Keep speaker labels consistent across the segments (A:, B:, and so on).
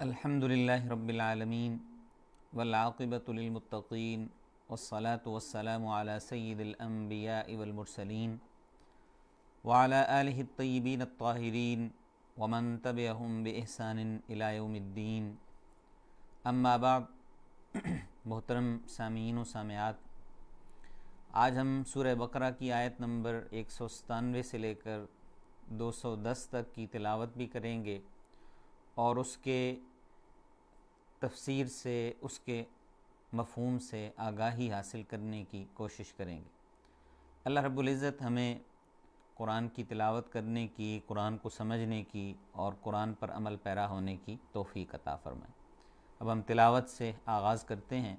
A: الحمد للہ رب العالمین والعاقبۃ للمتقین والصلاة والسلام علی سید الانبیاء والمرسلین وعلی آلہ الطیبین الطاہرین ومن تبعہم بإحسان الی یوم الدین. اما بعد، محترم سامعین و سامعات، آج ہم سورہ بقرہ کی آیت نمبر 197 سے لے کر 210 تک کی تلاوت بھی کریں گے اور اس کے تفسیر سے، اس کے مفہوم سے آگاہی حاصل کرنے کی کوشش کریں گے. اللہ رب العزت ہمیں قرآن کی تلاوت کرنے کی، قرآن کو سمجھنے کی اور قرآن پر عمل پیرا ہونے کی توفیق عطا فرمائے. اب ہم تلاوت سے آغاز کرتے ہیں.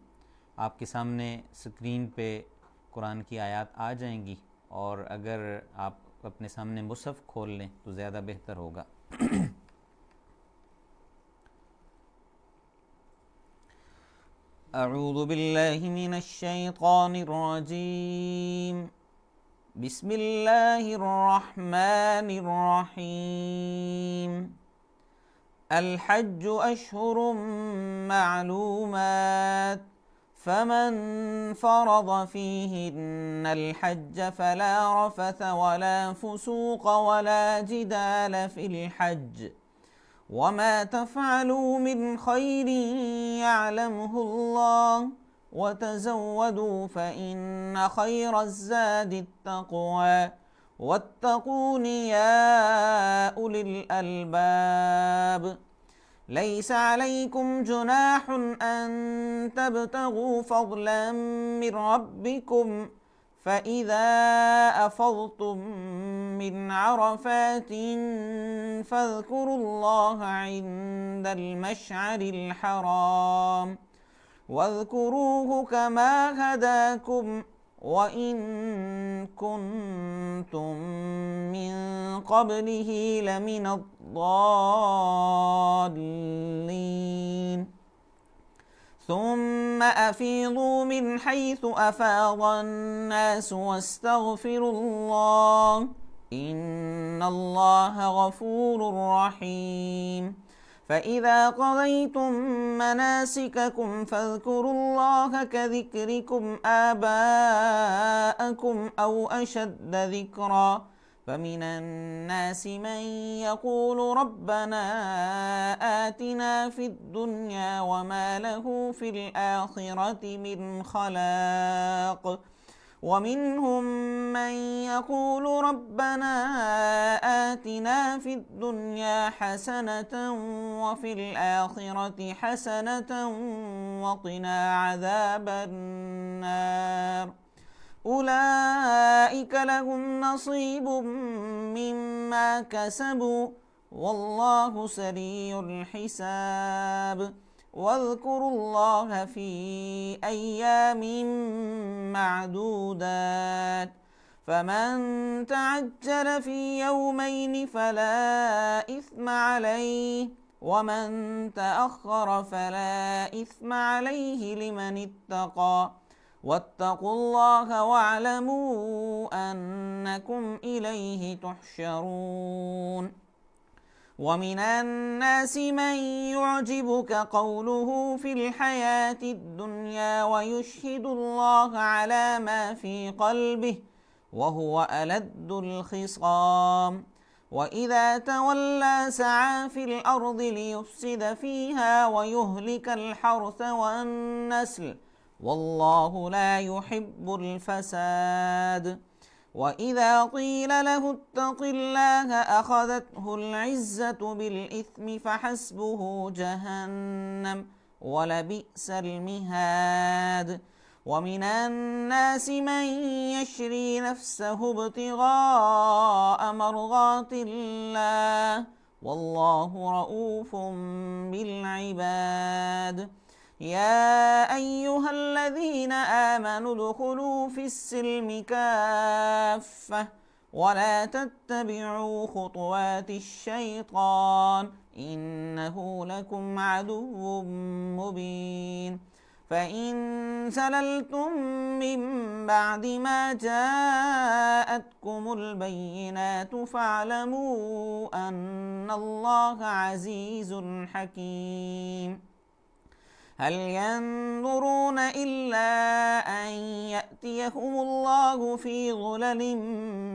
A: آپ کے سامنے سکرین پہ قرآن کی آیات آ جائیں گی، اور اگر آپ اپنے سامنے مصحف کھول لیں تو زیادہ بہتر ہوگا. اعوذ باللہ من الشیطان الرجیم. بسم اللہ الرحمن الرحیم. الحج اشہر معلومات فمن فرض فیہن الحج فلا رفث ولا فسوق ولا جدال فی الحج وما تفعلوا من خير يعلمه الله وتزودوا فإن خير الزاد التقوى واتقون يا أولي الألباب. ليس عليكم جناح أن تبتغوا فضلا من ربكم فإذا أفضتم من عرفات فاذكروا الله عند المشعر الحرام واذكروه كما هداكم وإن كنتم من قبله لمن الضالين. ثم أفيضوا من حيث أفاض الناس واستغفروا الله إن الله غفور رحيم. فإذا قضيتم مناسككم فاذكروا الله كذكركم آباءكم أو أشد ذكرا فمن الناس من يقول ربنا آتنا في الدنيا وما له في الآخرة من خلاق ومنهم من يقول ربنا آتنا في الدنيا حسنة وفي الآخرة حسنة وقنا عذاب النار. أولئك لهم نصيب مما كسبوا والله سريع الحساب. واذكروا الله في أيام معدودات فمن تعجل في يومين فلا إثم عليه ومن تأخر فلا إثم عليه لمن اتقى واتقوا الله واعلموا أنكم إليه تحشرون. ومن الناس من يعجبك قوله في الحياة الدنيا ويشهد الله على ما في قلبه وهو ألد الخصام. وإذا تولى سعى في الأرض ليفسد فيها ويهلك الحرث والنسل والله لا يحب الفساد. وإذا قيل له اتق الله أخذته العزة بالإثم فحسبه جهنم ولبئس المهاد. ومن الناس من يشري نفسه ابتغاء مرضات الله والله رؤوف بالعباد. يا أيها الذين آمنوا ادخلوا في السلم كافة ولا تتبعوا خطوات الشيطان إنه لكم عدو مبين. فَإِن زَلَلْتُم مِّن بَعْدِ مَا جَاءَتْكُمُ الْبَيِّنَاتُ فَاعْلَمُوا أَنَّ اللَّهَ عَزِيزٌ حَكِيمٌ هل ينظرون إلا أن يأتيهم الله في ظلل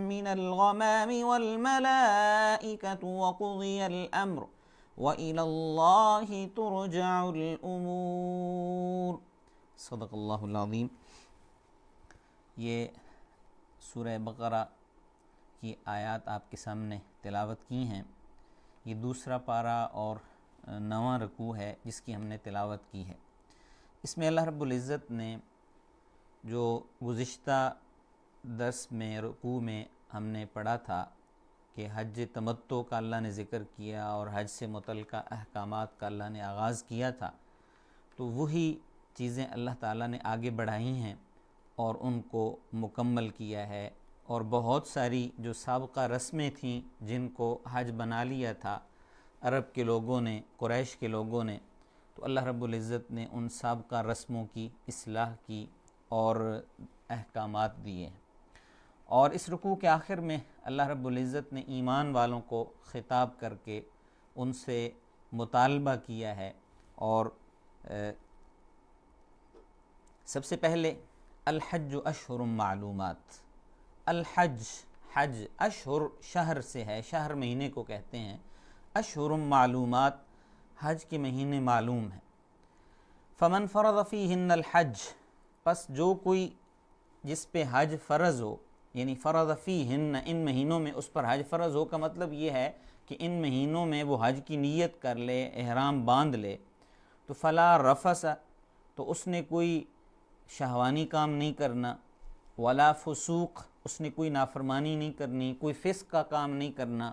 A: من الغمام والملائكة وقضي الأمر وإلى الله ترجع الأمور۔ صدق اللہ العظیم۔ یہ سورہ بقرہ کی آیات آپ کے سامنے تلاوت کی ہیں۔ یہ دوسرا پارہ اور 9واں رکوع ہے جس کی ہم نے تلاوت کی ہے۔ اس میں اللہ رب العزت نے جو گزشتہ درس میں رکوع میں ہم نے پڑھا تھا کہ حج تمتع کا اللہ نے ذکر کیا اور حج سے متعلقہ احکامات کا اللہ نے آغاز کیا تھا، تو وہی چیزیں اللہ تعالیٰ نے آگے بڑھائی ہیں اور ان کو مکمل کیا ہے، اور بہت ساری جو سابقہ رسمیں تھیں جن کو حج بنا لیا تھا عرب کے لوگوں نے، قریش کے لوگوں نے، تو اللہ رب العزت نے ان سابقہ رسموں کی اصلاح کی اور احکامات دیے ہیں۔ اور اس رکوع کے آخر میں اللہ رب العزت نے ایمان والوں کو خطاب کر کے ان سے مطالبہ کیا ہے، اور سب سے پہلے الحج اشہر معلومات۔ الحج، حج، اشہر شہر سے ہے، شہر مہینے کو کہتے ہیں، اشہر معلومات حج کے مہینے معلوم ہیں۔ فمن فرض فیہن الحج، پس جو کوئی جس پہ حج فرض ہو، یعنی فرض فیہن، ان مہینوں میں اس پر حج فرض ہو کا مطلب یہ ہے کہ ان مہینوں میں وہ حج کی نیت کر لے، احرام باندھ لے، تو فلا رفث، تو اس نے کوئی شہوانی کام نہیں کرنا، ولا فسوق، اس نے کوئی نافرمانی نہیں کرنی، کوئی فسق کا کام نہیں کرنا،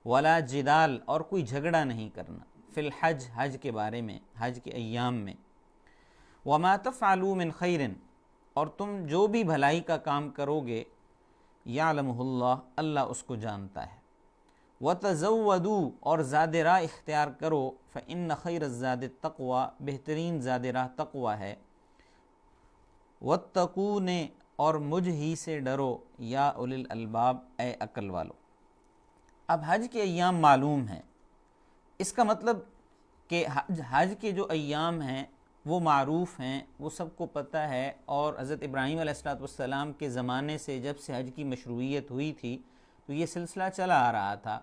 A: ولا جدال، اور کوئی جھگڑا نہیں کرنا، فی الحج، حج کے بارے میں، حج کے ایام میں۔ وما تفعلوا من خیر، اور تم جو بھی بھلائی کا کام کرو گے، یعلمہ اللہ، اللہ اس کو جانتا ہے۔ وتزودوا، اور زاد راہ اختیار کرو، فإن خیر الزاد التقوی، بہترین زاد راہ تقوی ہے۔ واتقون، اور مجھ ہی سے ڈرو، یا اولی الالباب، اے عقل والو۔ اب حج کے ایام معلوم ہیں، اس کا مطلب کہ حج کے جو ایام ہیں وہ معروف ہیں، وہ سب کو پتہ ہے، اور حضرت ابراہیم علیہ السلام کے زمانے سے جب سے حج کی مشروعیت ہوئی تھی تو یہ سلسلہ چلا آ رہا تھا،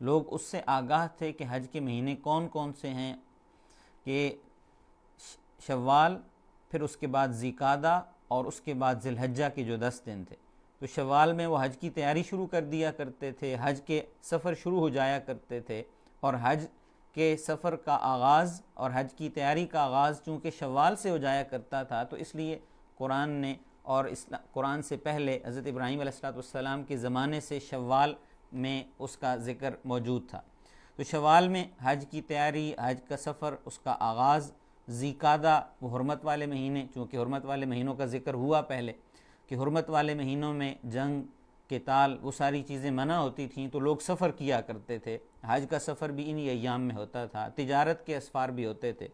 A: لوگ اس سے آگاہ تھے کہ حج کے مہینے کون کون سے ہیں، کہ شوال، پھر اس کے بعد ذی قعدہ، اور اس کے بعد ذی الحجہ کے جو 10 دن تھے، تو شوال میں وہ حج کی تیاری شروع کر دیا کرتے تھے، حج کے سفر شروع ہو جایا کرتے تھے، اور حج کے سفر کا آغاز اور حج کی تیاری کا آغاز چونکہ شوال سے ہو جایا کرتا تھا، تو اس لیے قرآن نے، اور قرآن سے پہلے حضرت ابراہیم علیہ السلام کے زمانے سے شوال میں اس کا ذکر موجود تھا، تو شوال میں حج کی تیاری، حج کا سفر، اس کا آغاز، ذی قعدہ وہ حرمت والے مہینے، چونکہ حرمت والے مہینوں کا ذکر ہوا پہلے کہ حرمت والے مہینوں میں جنگ، قتال، وہ ساری چیزیں منع ہوتی تھیں، تو لوگ سفر کیا کرتے تھے، حج کا سفر بھی انہی ایام میں ہوتا تھا، تجارت کے اسفار بھی ہوتے تھے۔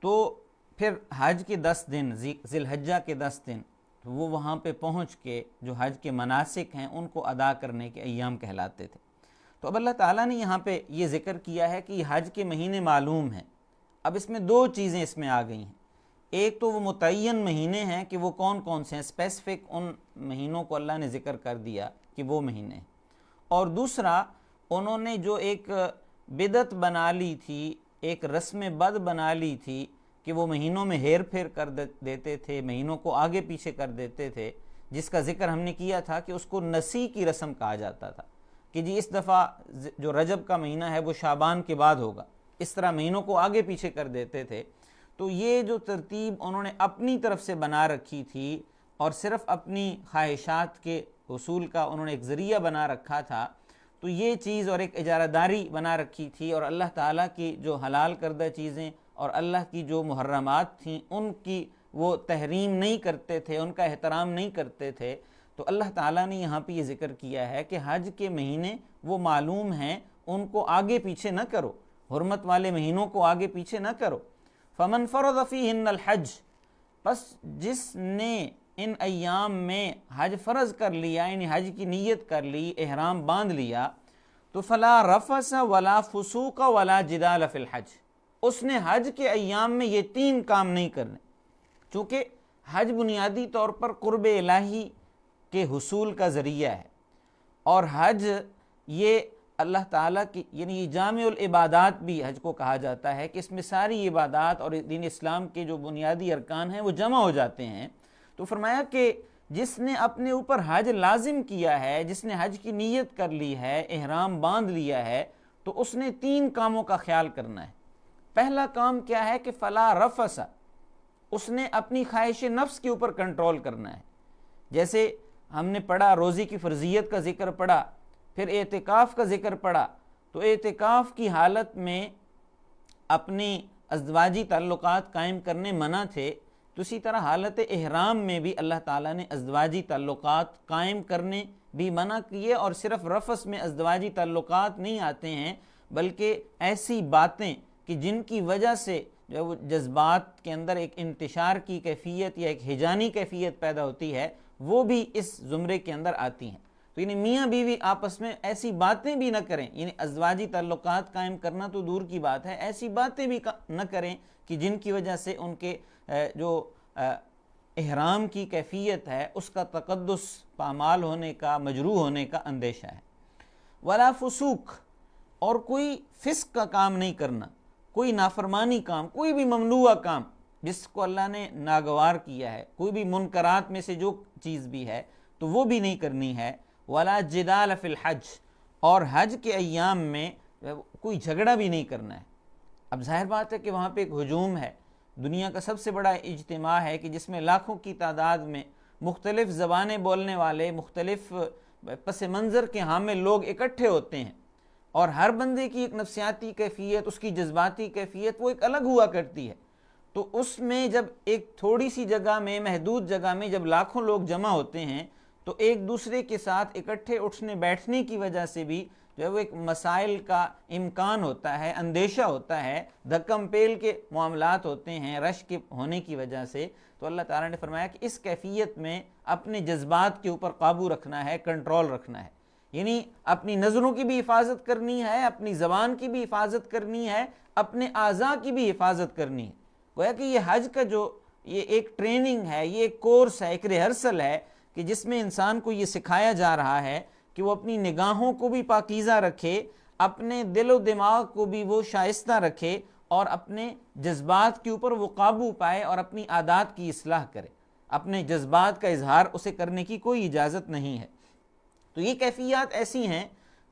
A: تو پھر حج کے 10 دن، ذی الحجہ کے 10 دن، تو وہ وہاں پہ پہنچ کے جو حج کے مناسک ہیں ان کو ادا کرنے کے ایام کہلاتے تھے۔ تو اب اللہ تعالیٰ نے یہاں پہ یہ ذکر کیا ہے کہ یہ حج کے مہینے معلوم ہیں۔ اب اس میں 2 چیزیں اس میں آ گئی ہیں، ایک تو وہ متعین مہینے ہیں کہ وہ کون کون سے ہیں، اسپیسیفک ان مہینوں کو اللہ نے ذکر کر دیا کہ وہ مہینے ہیں، اور دوسرا انہوں نے جو ایک بدعت بنا لی تھی، ایک رسم بد بنا لی تھی کہ وہ مہینوں میں ہیر پھیر کر دیتے تھے، مہینوں کو آگے پیچھے کر دیتے تھے، جس کا ذکر ہم نے کیا تھا کہ اس کو نسی کی رسم کہا جاتا تھا، کہ جی اس دفعہ جو رجب کا مہینہ ہے وہ شعبان کے بعد ہوگا، اس طرح مہینوں کو آگے پیچھے کر دیتے تھے۔ تو یہ جو ترتیب انہوں نے اپنی طرف سے بنا رکھی تھی اور صرف اپنی خواہشات کے حصول کا انہوں نے ایک ذریعہ بنا رکھا تھا، تو یہ چیز اور ایک اجارہ داری بنا رکھی تھی، اور اللہ تعالیٰ کی جو حلال کردہ چیزیں اور اللہ کی جو محرمات تھیں ان کی وہ تحریم نہیں کرتے تھے، ان کا احترام نہیں کرتے تھے۔ تو اللہ تعالیٰ نے یہاں پہ یہ ذکر کیا ہے کہ حج کے مہینے وہ معلوم ہیں، ان کو آگے پیچھے نہ کرو، حرمت والے مہینوں کو آگے پیچھے نہ کرو۔ فمن فرض فیہن الحج، پس جس نے ان ایام میں حج فرض کر لیا، یعنی حج کی نیت کر لی، احرام باندھ لیا، تو فلا رفث ولا فسوق ولا جدال فی الحج، اس نے حج کے ایام میں یہ 3 کام نہیں کرنے، چونکہ حج بنیادی طور پر قرب الہی کے حصول کا ذریعہ ہے، اور حج یہ اللہ تعالیٰ کی، یعنی یہ جامع العبادات بھی حج کو کہا جاتا ہے کہ اس میں ساری عبادات اور دین اسلام کے جو بنیادی ارکان ہیں وہ جمع ہو جاتے ہیں۔ تو فرمایا کہ جس نے اپنے اوپر حج لازم کیا ہے، جس نے حج کی نیت کر لی ہے، احرام باندھ لیا ہے، تو اس نے 3 کاموں کا خیال کرنا ہے۔ پہلا کام کیا ہے کہ فلا رفث، اس نے اپنی خواہش نفس کے اوپر کنٹرول کرنا ہے۔ جیسے ہم نے پڑھا، روزے کی فرضیت کا ذکر پڑھا، پھر اعتکاف کا ذکر پڑھا، تو اعتکاف کی حالت میں اپنی ازدواجی تعلقات قائم کرنے منع تھے، تو اسی طرح حالت احرام میں بھی اللہ تعالیٰ نے ازدواجی تعلقات قائم کرنے بھی منع کیے، اور صرف رفث میں ازدواجی تعلقات نہیں آتے ہیں، بلکہ ایسی باتیں کہ جن کی وجہ سے جو وہ جذبات کے اندر ایک انتشار کی کیفیت یا ایک ہیجانی کیفیت پیدا ہوتی ہے، وہ بھی اس زمرے کے اندر آتی ہیں۔ تو یعنی میاں بیوی آپس میں ایسی باتیں بھی نہ کریں، یعنی ازدواجی تعلقات قائم کرنا تو دور کی بات ہے، ایسی باتیں بھی نہ کریں کہ جن کی وجہ سے ان کے جو احرام کی کیفیت ہے اس کا تقدس پامال ہونے کا، مجروح ہونے کا اندیشہ ہے۔ ولا فسوق، اور کوئی فسق کا کام نہیں کرنا، کوئی نافرمانی کام، کوئی بھی ممنوع کام جس کو اللہ نے ناگوار کیا ہے، کوئی بھی منکرات میں سے جو چیز بھی ہے تو وہ بھی نہیں کرنی ہے۔ ولا جدال فی الحج، اور حج کے ایام میں کوئی جھگڑا بھی نہیں کرنا ہے۔ اب ظاہر بات ہے کہ وہاں پہ ایک ہجوم ہے، دنیا کا سب سے بڑا اجتماع ہے کہ جس میں لاکھوں کی تعداد میں مختلف زبانیں بولنے والے، مختلف پس منظر کے حامل لوگ اکٹھے ہوتے ہیں، اور ہر بندے کی ایک نفسیاتی کیفیت، اس کی جذباتی کیفیت وہ ایک الگ ہوا کرتی ہے۔ تو اس میں جب ایک تھوڑی سی جگہ میں، محدود جگہ میں جب لاکھوں لوگ جمع ہوتے ہیں، تو ایک دوسرے کے ساتھ اکٹھے اٹھنے بیٹھنے کی وجہ سے بھی جو ہے وہ ایک مسائل کا امکان ہوتا ہے، اندیشہ ہوتا ہے، دھکم پیل کے معاملات ہوتے ہیں رش کے ہونے کی وجہ سے۔ تو اللہ تعالیٰ نے فرمایا کہ اس کیفیت میں اپنے جذبات کے اوپر قابو رکھنا ہے، کنٹرول رکھنا ہے، یعنی اپنی نظروں کی بھی حفاظت کرنی ہے، اپنی زبان کی بھی حفاظت کرنی ہے، اپنے اعضاء کی بھی حفاظت کرنی ہے۔ گویا کہ یہ حج کا جو یہ ایک ٹریننگ ہے، یہ ایک کورس ہے، ایک ریہرسل ہے کہ جس میں انسان کو یہ سکھایا جا رہا ہے کہ وہ اپنی نگاہوں کو بھی پاکیزہ رکھے، اپنے دل و دماغ کو بھی وہ شائستہ رکھے، اور اپنے جذبات کے اوپر وہ قابو پائے اور اپنی عادات کی اصلاح کرے۔ اپنے جذبات کا اظہار اسے کرنے کی کوئی اجازت نہیں ہے۔ تو یہ کیفیات ایسی ہیں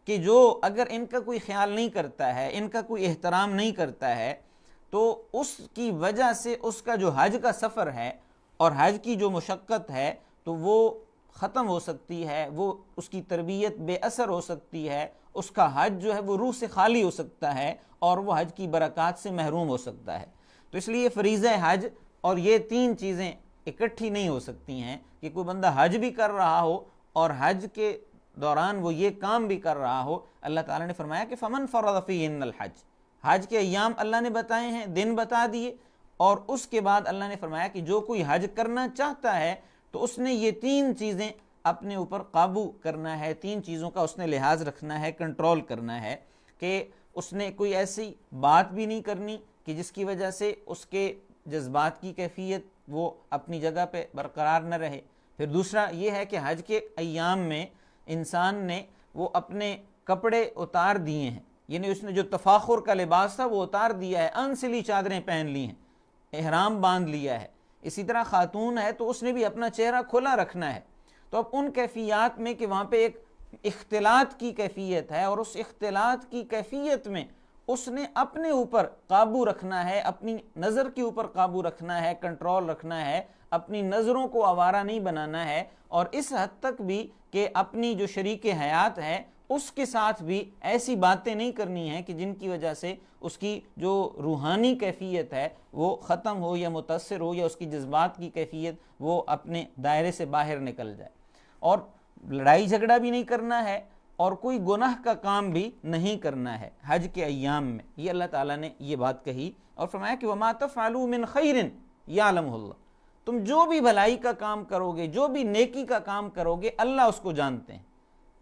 A: کہ جو اگر ان کا کوئی خیال نہیں کرتا ہے، ان کا کوئی احترام نہیں کرتا ہے، تو اس کی وجہ سے اس کا جو حج کا سفر ہے اور حج کی جو مشقت ہے تو وہ ختم ہو سکتی ہے، وہ اس کی تربیت بے اثر ہو سکتی ہے، اس کا حج جو ہے وہ روح سے خالی ہو سکتا ہے، اور وہ حج کی برکات سے محروم ہو سکتا ہے۔ تو اس لیے فریضہ حج اور یہ 3 چیزیں اکٹھی نہیں ہو سکتی ہیں کہ کوئی بندہ حج بھی کر رہا ہو اور حج کے دوران وہ یہ کام بھی کر رہا ہو۔ اللہ تعالیٰ نے فرمایا کہ فمن فرض فیہن الحج، حج کے ایام اللہ نے بتائے ہیں، دن بتا دیے، اور اس کے بعد اللہ نے فرمایا کہ جو کوئی حج کرنا چاہتا ہے تو اس نے یہ 3 چیزیں اپنے اوپر قابو کرنا ہے، 3 چیزوں کا اس نے لحاظ رکھنا ہے، کنٹرول کرنا ہے، کہ اس نے کوئی ایسی بات بھی نہیں کرنی کہ جس کی وجہ سے اس کے جذبات کی کیفیت وہ اپنی جگہ پہ برقرار نہ رہے۔ پھر دوسرا یہ ہے کہ حج کے ایام میں انسان نے وہ اپنے کپڑے اتار دیے ہیں، یعنی اس نے جو تفاخر کا لباس تھا وہ اتار دیا ہے، انسلی چادریں پہن لی ہیں، احرام باندھ لیا ہے۔ اسی طرح خاتون ہے تو اس نے بھی اپنا چہرہ کھلا رکھنا ہے۔ تو اب ان کیفیات میں کہ وہاں پہ ایک اختلاط کی کیفیت ہے، اور اس اختلاط کی کیفیت میں اس نے اپنے اوپر قابو رکھنا ہے، اپنی نظر کے اوپر قابو رکھنا ہے، کنٹرول رکھنا ہے، اپنی نظروں کو آوارہ نہیں بنانا ہے، اور اس حد تک بھی کہ اپنی جو شریک حیات ہے اس کے ساتھ بھی ایسی باتیں نہیں کرنی ہیں کہ جن کی وجہ سے اس کی جو روحانی کیفیت ہے وہ ختم ہو یا متاثر ہو، یا اس کی جذبات کی کیفیت وہ اپنے دائرے سے باہر نکل جائے۔ اور لڑائی جھگڑا بھی نہیں کرنا ہے، اور کوئی گناہ کا کام بھی نہیں کرنا ہے حج کے ایام میں۔ یہ اللہ تعالیٰ نے یہ بات کہی اور فرمایا کہ وَمَا تَفْعَلُوا مِنْ خَيْرٍ يَعْلَمُهُ اللَّهُ، تم جو بھی بھلائی کا کام کرو گے، جو بھی نیکی کا کام کرو گے، اللہ اس کو جانتے ہیں۔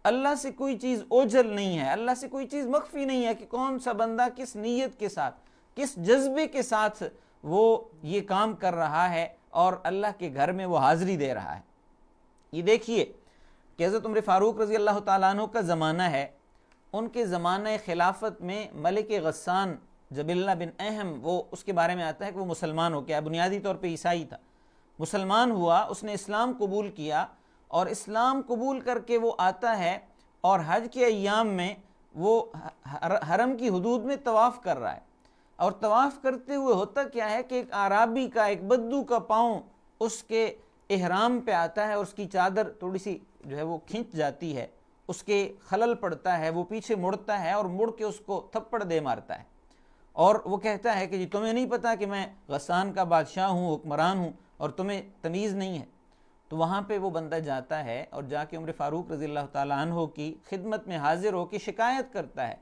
A: اللہ سے کوئی چیز اوجھل نہیں ہے، اللہ سے کوئی چیز مخفی نہیں ہے کہ کون سا بندہ کس نیت کے ساتھ، کس جذبے کے ساتھ وہ یہ کام کر رہا ہے اور اللہ کے گھر میں وہ حاضری دے رہا ہے۔ یہ دیکھیے کہ حضرت عمر فاروق رضی اللہ تعالیٰ عنہ کا زمانہ ہے، ان کے زمانہ خلافت میں ملک غسان جبلہ بن اہم، وہ اس کے بارے میں آتا ہے کہ وہ مسلمان ہو گیا، بنیادی طور پہ عیسائی تھا، مسلمان ہوا، اس نے اسلام قبول کیا، اور اسلام قبول کر کے وہ آتا ہے اور حج کے ایام میں وہ حرم کی حدود میں طواف کر رہا ہے، اور طواف کرتے ہوئے ہوتا کیا ہے کہ ایک اعرابی کا، ایک بدو کا پاؤں اس کے احرام پہ آتا ہے، اور اس کی چادر تھوڑی سی جو ہے وہ کھنچ جاتی ہے، اس کے خلل پڑتا ہے، وہ پیچھے مڑتا ہے اور مڑ کے اس کو تھپڑ دے مارتا ہے، اور وہ کہتا ہے کہ جی تمہیں نہیں پتا کہ میں غسان کا بادشاہ ہوں، حکمران ہوں، اور تمہیں تمیز نہیں ہے۔ تو وہاں پہ وہ بندہ جاتا ہے اور جا کے عمر فاروق رضی اللہ تعالیٰ عنہ کی خدمت میں حاضر ہو کے شکایت کرتا ہے،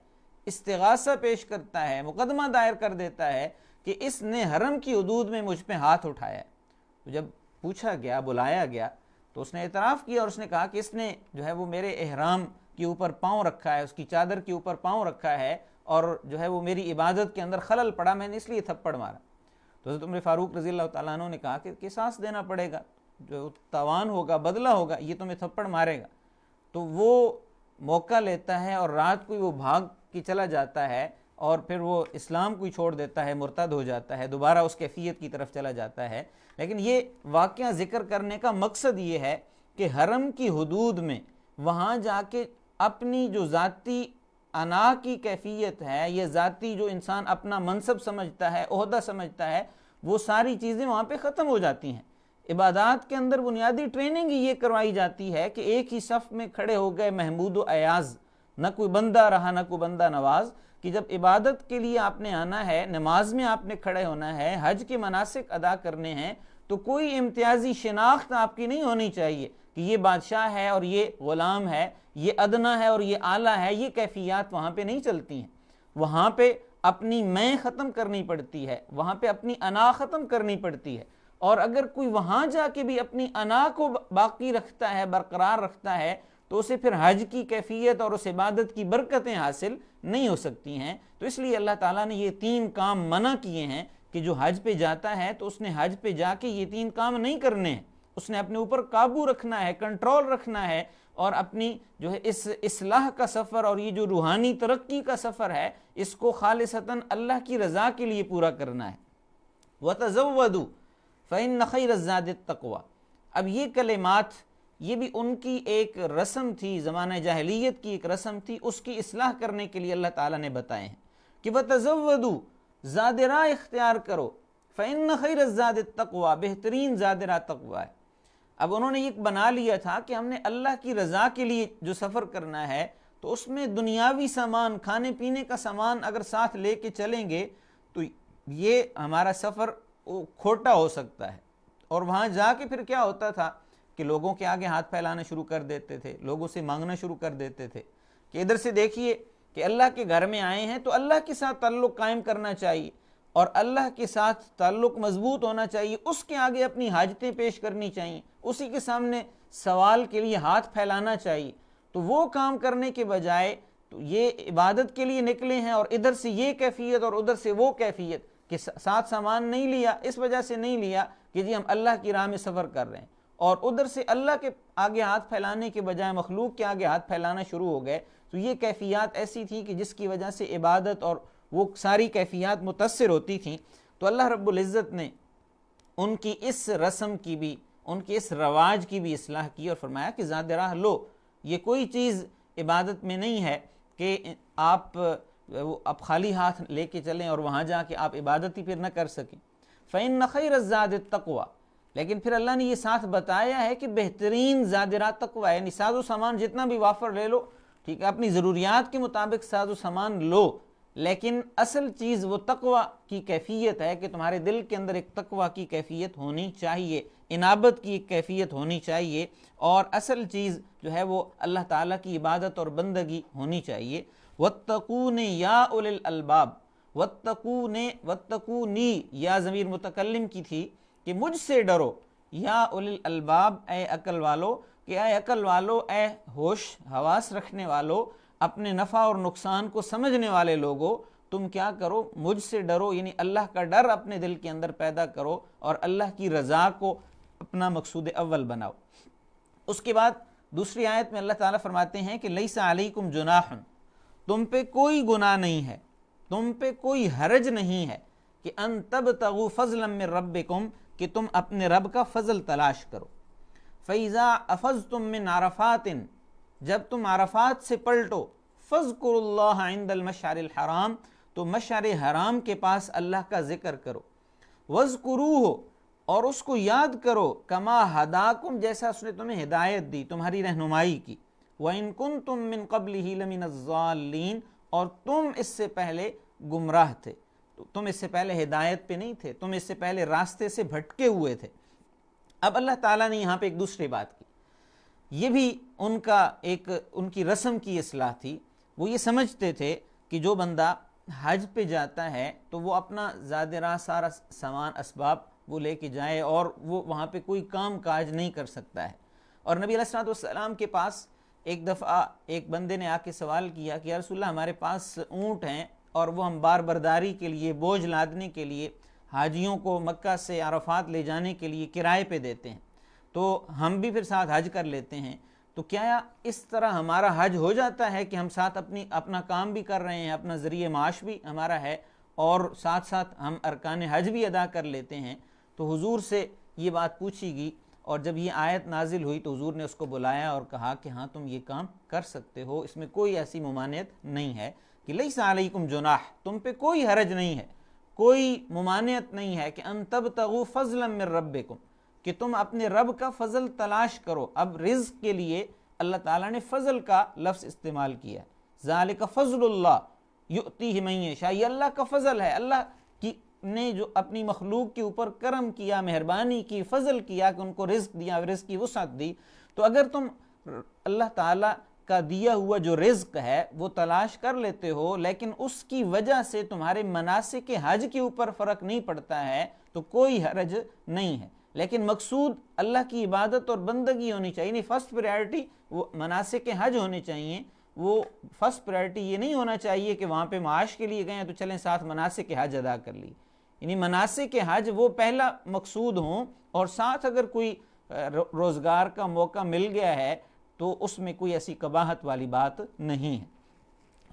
A: استغاثہ پیش کرتا ہے، مقدمہ دائر کر دیتا ہے کہ اس نے حرم کی حدود میں مجھ پہ ہاتھ اٹھایا ہے۔ تو جب پوچھا گیا، بلایا گیا، تو اس نے اعتراف کیا اور اس نے کہا کہ اس نے جو ہے وہ میرے احرام کے اوپر پاؤں رکھا ہے، اس کی چادر کے اوپر پاؤں رکھا ہے، اور جو ہے وہ میری عبادت کے اندر خلل پڑا، میں نے اس لیے تھپڑ مارا۔ تو حضرت عمر فاروق رضی اللہ تعالیٰ عنہ نے کہا کہ قصاص دینا پڑے گا، جو تاوان ہوگا، بدلہ ہوگا، یہ تمہیں تھپڑ مارے گا۔ تو وہ موقع لیتا ہے اور رات کو ہی وہ بھاگ کے چلا جاتا ہے، اور پھر وہ اسلام کو ہی چھوڑ دیتا ہے، مرتد ہو جاتا ہے، دوبارہ اس کیفیت کی طرف چلا جاتا ہے۔ لیکن یہ واقعہ ذکر کرنے کا مقصد یہ ہے کہ حرم کی حدود میں وہاں جا کے اپنی جو ذاتی انا کی کیفیت ہے، یہ ذاتی جو انسان اپنا منصب سمجھتا ہے، عہدہ سمجھتا ہے، وہ ساری چیزیں وہاں پہ ختم ہو جاتی ہیں۔ عبادات کے اندر بنیادی ٹریننگ یہ کروائی جاتی ہے کہ ایک ہی صف میں کھڑے ہو گئے محمود و ایاز، نہ کوئی بندہ رہا نہ کوئی بندہ نواز، کہ جب عبادت کے لیے آپ نے آنا ہے، نماز میں آپ نے کھڑے ہونا ہے، حج کے مناسک ادا کرنے ہیں، تو کوئی امتیازی شناخت آپ کی نہیں ہونی چاہیے کہ یہ بادشاہ ہے اور یہ غلام ہے، یہ ادنا ہے اور یہ اعلیٰ ہے۔ یہ کیفیات وہاں پہ نہیں چلتی ہیں۔ وہاں پہ اپنی میں ختم کرنی پڑتی ہے، وہاں پہ اپنی انا ختم کرنی پڑتی ہے، اور اگر کوئی وہاں جا کے بھی اپنی انا کو باقی رکھتا ہے، برقرار رکھتا ہے، تو اسے پھر حج کی کیفیت اور اس عبادت کی برکتیں حاصل نہیں ہو سکتی ہیں۔ تو اس لیے اللہ تعالیٰ نے یہ 3 کام منع کیے ہیں کہ جو حج پہ جاتا ہے تو اس نے حج پہ جا کے یہ 3 کام نہیں کرنے ہیں، اس نے اپنے اوپر قابو رکھنا ہے، کنٹرول رکھنا ہے، اور اپنی جو ہے اس اصلاح کا سفر اور یہ جو روحانی ترقی کا سفر ہے، اس کو خالصتاً اللہ کی رضا کے لیے پورا کرنا ہے۔ وَتَزَوَّدُوا فَإِنَّ خَيْرَ الزَّادِ التَّقْوَىٰ۔ اب یہ کلمات، یہ بھی ان کی ایک رسم تھی، زمانہ جاہلیت کی ایک رسم تھی، اس کی اصلاح کرنے کے لیے اللہ تعالیٰ نے بتائے ہیں کہ وَتَزَوَّدُوا، زاد راہ اختیار کرو، فَإِنَّ خَيْرَ الزَّادِ التَّقْوَىٰ، بہترین زاد راہ تقویٰ ہے۔ اب انہوں نے یہ بنا لیا تھا کہ ہم نے اللہ کی رضا کے لیے جو سفر کرنا ہے، تو اس میں دنیاوی سامان، کھانے پینے کا سامان اگر ساتھ لے کے چلیں گے تو یہ ہمارا سفر کھوٹا ہو سکتا ہے۔ اور وہاں جا کے پھر کیا ہوتا تھا کہ لوگوں کے آگے ہاتھ پھیلانا شروع کر دیتے تھے، لوگوں سے مانگنا شروع کر دیتے تھے کہ ادھر سے دیکھیے کہ اللہ کے گھر میں آئے ہیں تو اللہ کے ساتھ تعلق قائم کرنا چاہیے، اور اللہ کے ساتھ تعلق مضبوط ہونا چاہیے، اس کے آگے اپنی حاجتیں پیش کرنی چاہیے، اسی کے سامنے سوال کے لیے ہاتھ پھیلانا چاہیے۔ تو وہ کام کرنے کے بجائے تو یہ عبادت کے لیے نکلے ہیں، اور ادھر سے یہ کیفیت اور ادھر سے وہ کیفیت کہ ساتھ سامان نہیں لیا، اس وجہ سے نہیں لیا کہ جی ہم اللہ کی راہ میں سفر کر رہے ہیں، اور ادھر سے اللہ کے آگے ہاتھ پھیلانے کے بجائے مخلوق کے آگے ہاتھ پھیلانا شروع ہو گئے۔ تو یہ کیفیات ایسی تھی کہ جس کی وجہ سے عبادت اور وہ ساری کیفیات متاثر ہوتی تھیں۔ تو اللہ رب العزت نے ان کی اس رسم کی بھی، ان کے اس رواج کی بھی اصلاح کی، اور فرمایا کہ زاد راہ لو، یہ کوئی چیز عبادت میں نہیں ہے کہ آپ خالی ہاتھ لے کے چلیں اور وہاں جا کے آپ عبادت ہی پھر نہ کر سکیں۔ فَإِنَّ خَيْرَ الزَّادِ التَّقْوَىٰ، لیکن پھر اللہ نے یہ ساتھ بتایا ہے کہ بہترین زاد راہ تقویٰ ہے، یعنی ساز و سامان جتنا بھی وافر لے لو، ٹھیک ہے، اپنی ضروریات کے مطابق ساز و سامان لو، لیکن اصل چیز وہ تقویٰ کی کیفیت ہے کہ تمہارے دل کے اندر ایک تقویٰ کی کیفیت ہونی چاہیے۔ انابت کی ایک کیفیت ہونی چاہیے، اور اصل چیز جو ہے وہ اللہ تعالیٰ کی عبادت اور بندگی ہونی چاہیے۔ واتقون یا اولی الالباب، واتقونی یا ضمیر متکلم کی تھی کہ مجھ سے ڈرو، یا اولی الالباب اے عقل والو، کہ اے عقل والو، اے ہوش حواس رکھنے والو، اپنے نفع اور نقصان کو سمجھنے والے لوگوں، تم کیا کرو، مجھ سے ڈرو، یعنی اللہ کا ڈر اپنے دل کے اندر پیدا کرو اور اللہ کی رضا کو اپنا مقصود اول بناؤ۔ اس کے بعد دوسری آیت میں اللہ تعالیٰ فرماتے ہیں کہ لیس علیکم جناح، تم پہ کوئی گناہ نہیں ہے، تم پہ کوئی حرج نہیں ہے کہ ان تبتغوا فضلا من ربکم، کہ تم اپنے رب کا فضل تلاش کرو۔ فَإِذَا أَفَضْتُم مِّنْ عَرَفَاتٍ، جب تم عرفات سے پلٹو، فَاذْكُرُوا اللَّهَ عِندَ الْمَشْعَرِ الْحَرَامِ، تو مشعر حرام کے پاس اللہ کا ذکر کرو۔ وَاذْكُرُوهُ، اور اس کو یاد کرو، کما ہداکم، جیسا اس نے تمہیں ہدایت دی، تمہاری رہنمائی کی۔ وَإِن كُنتُم مِّن قَبْلِهِ لَمِنَ الضَّالِّينَ، اور تم اس سے پہلے گمراہ تھے، تم اس سے پہلے ہدایت پہ نہیں تھے، تم اس سے پہلے راستے سے بھٹکے ہوئے تھے۔ اب اللہ تعالیٰ نے یہاں پہ ایک دوسری بات کی، یہ بھی ان کی رسم کی اصلاح تھی۔ وہ یہ سمجھتے تھے کہ جو بندہ حج پہ جاتا ہے تو وہ اپنا زاد راہ سارا سامان اسباب وہ لے کے جائے، اور وہ وہاں پہ کوئی کام کاج نہیں کر سکتا ہے۔ اور نبی علیہ السلام کے پاس ایک دفعہ ایک بندے نے آ کے سوال کیا کہ یا رسول اللہ، ہمارے پاس اونٹ ہیں اور وہ ہم بار برداری کے لیے، بوجھ لادنے کے لیے، حاجیوں کو مکہ سے عرفات لے جانے کے لیے کرائے پہ دیتے ہیں، تو ہم بھی پھر ساتھ حج کر لیتے ہیں، تو کیا اس طرح ہمارا حج ہو جاتا ہے کہ ہم ساتھ اپنا کام بھی کر رہے ہیں، اپنا ذریعہ معاش بھی ہمارا ہے، اور ساتھ ساتھ ہم ارکان حج بھی ادا کر لیتے ہیں؟ تو حضور سے یہ بات پوچھی گئی، اور جب یہ آیت نازل ہوئی تو حضور نے اس کو بلایا اور کہا کہ ہاں تم یہ کام کر سکتے ہو، اس میں کوئی ایسی ممانعت نہیں ہے، کہ لیس علیکم جناح، تم پہ کوئی حرج نہیں ہے، کوئی ممانعت نہیں ہے کہ ان تبتغوا فضلا من ربکم، کہ تم اپنے رب کا فضل تلاش کرو۔ اب رزق کے لیے اللہ تعالیٰ نے فضل کا لفظ استعمال کیا ہے، ذالک فضل اللہ یؤتیہ من یشاء، یہ اللہ کا فضل ہے، اللہ نے جو اپنی مخلوق کے اوپر کرم کیا، مہربانی کی، فضل کیا کہ ان کو رزق دیا، رزق کی وسعت دی۔ تو اگر تم اللہ تعالیٰ کا دیا ہوا جو رزق ہے وہ تلاش کر لیتے ہو، لیکن اس کی وجہ سے تمہارے مناسک حج کے اوپر فرق نہیں پڑتا ہے، تو کوئی حرج نہیں ہے۔ لیکن مقصود اللہ کی عبادت اور بندگی ہونی چاہیے، نہیں فرسٹ پریارٹی وہ مناسک حج ہونے چاہیے، وہ فرسٹ پریارٹی یہ نہیں ہونا چاہیے کہ وہاں پہ معاش کے لیے گئے ہیں تو چلیں ساتھ مناسک حج ادا کر لی، یعنی مناسک حج وہ پہلا مقصود ہوں، اور ساتھ اگر کوئی روزگار کا موقع مل گیا ہے تو اس میں کوئی ایسی قباحت والی بات نہیں ہے۔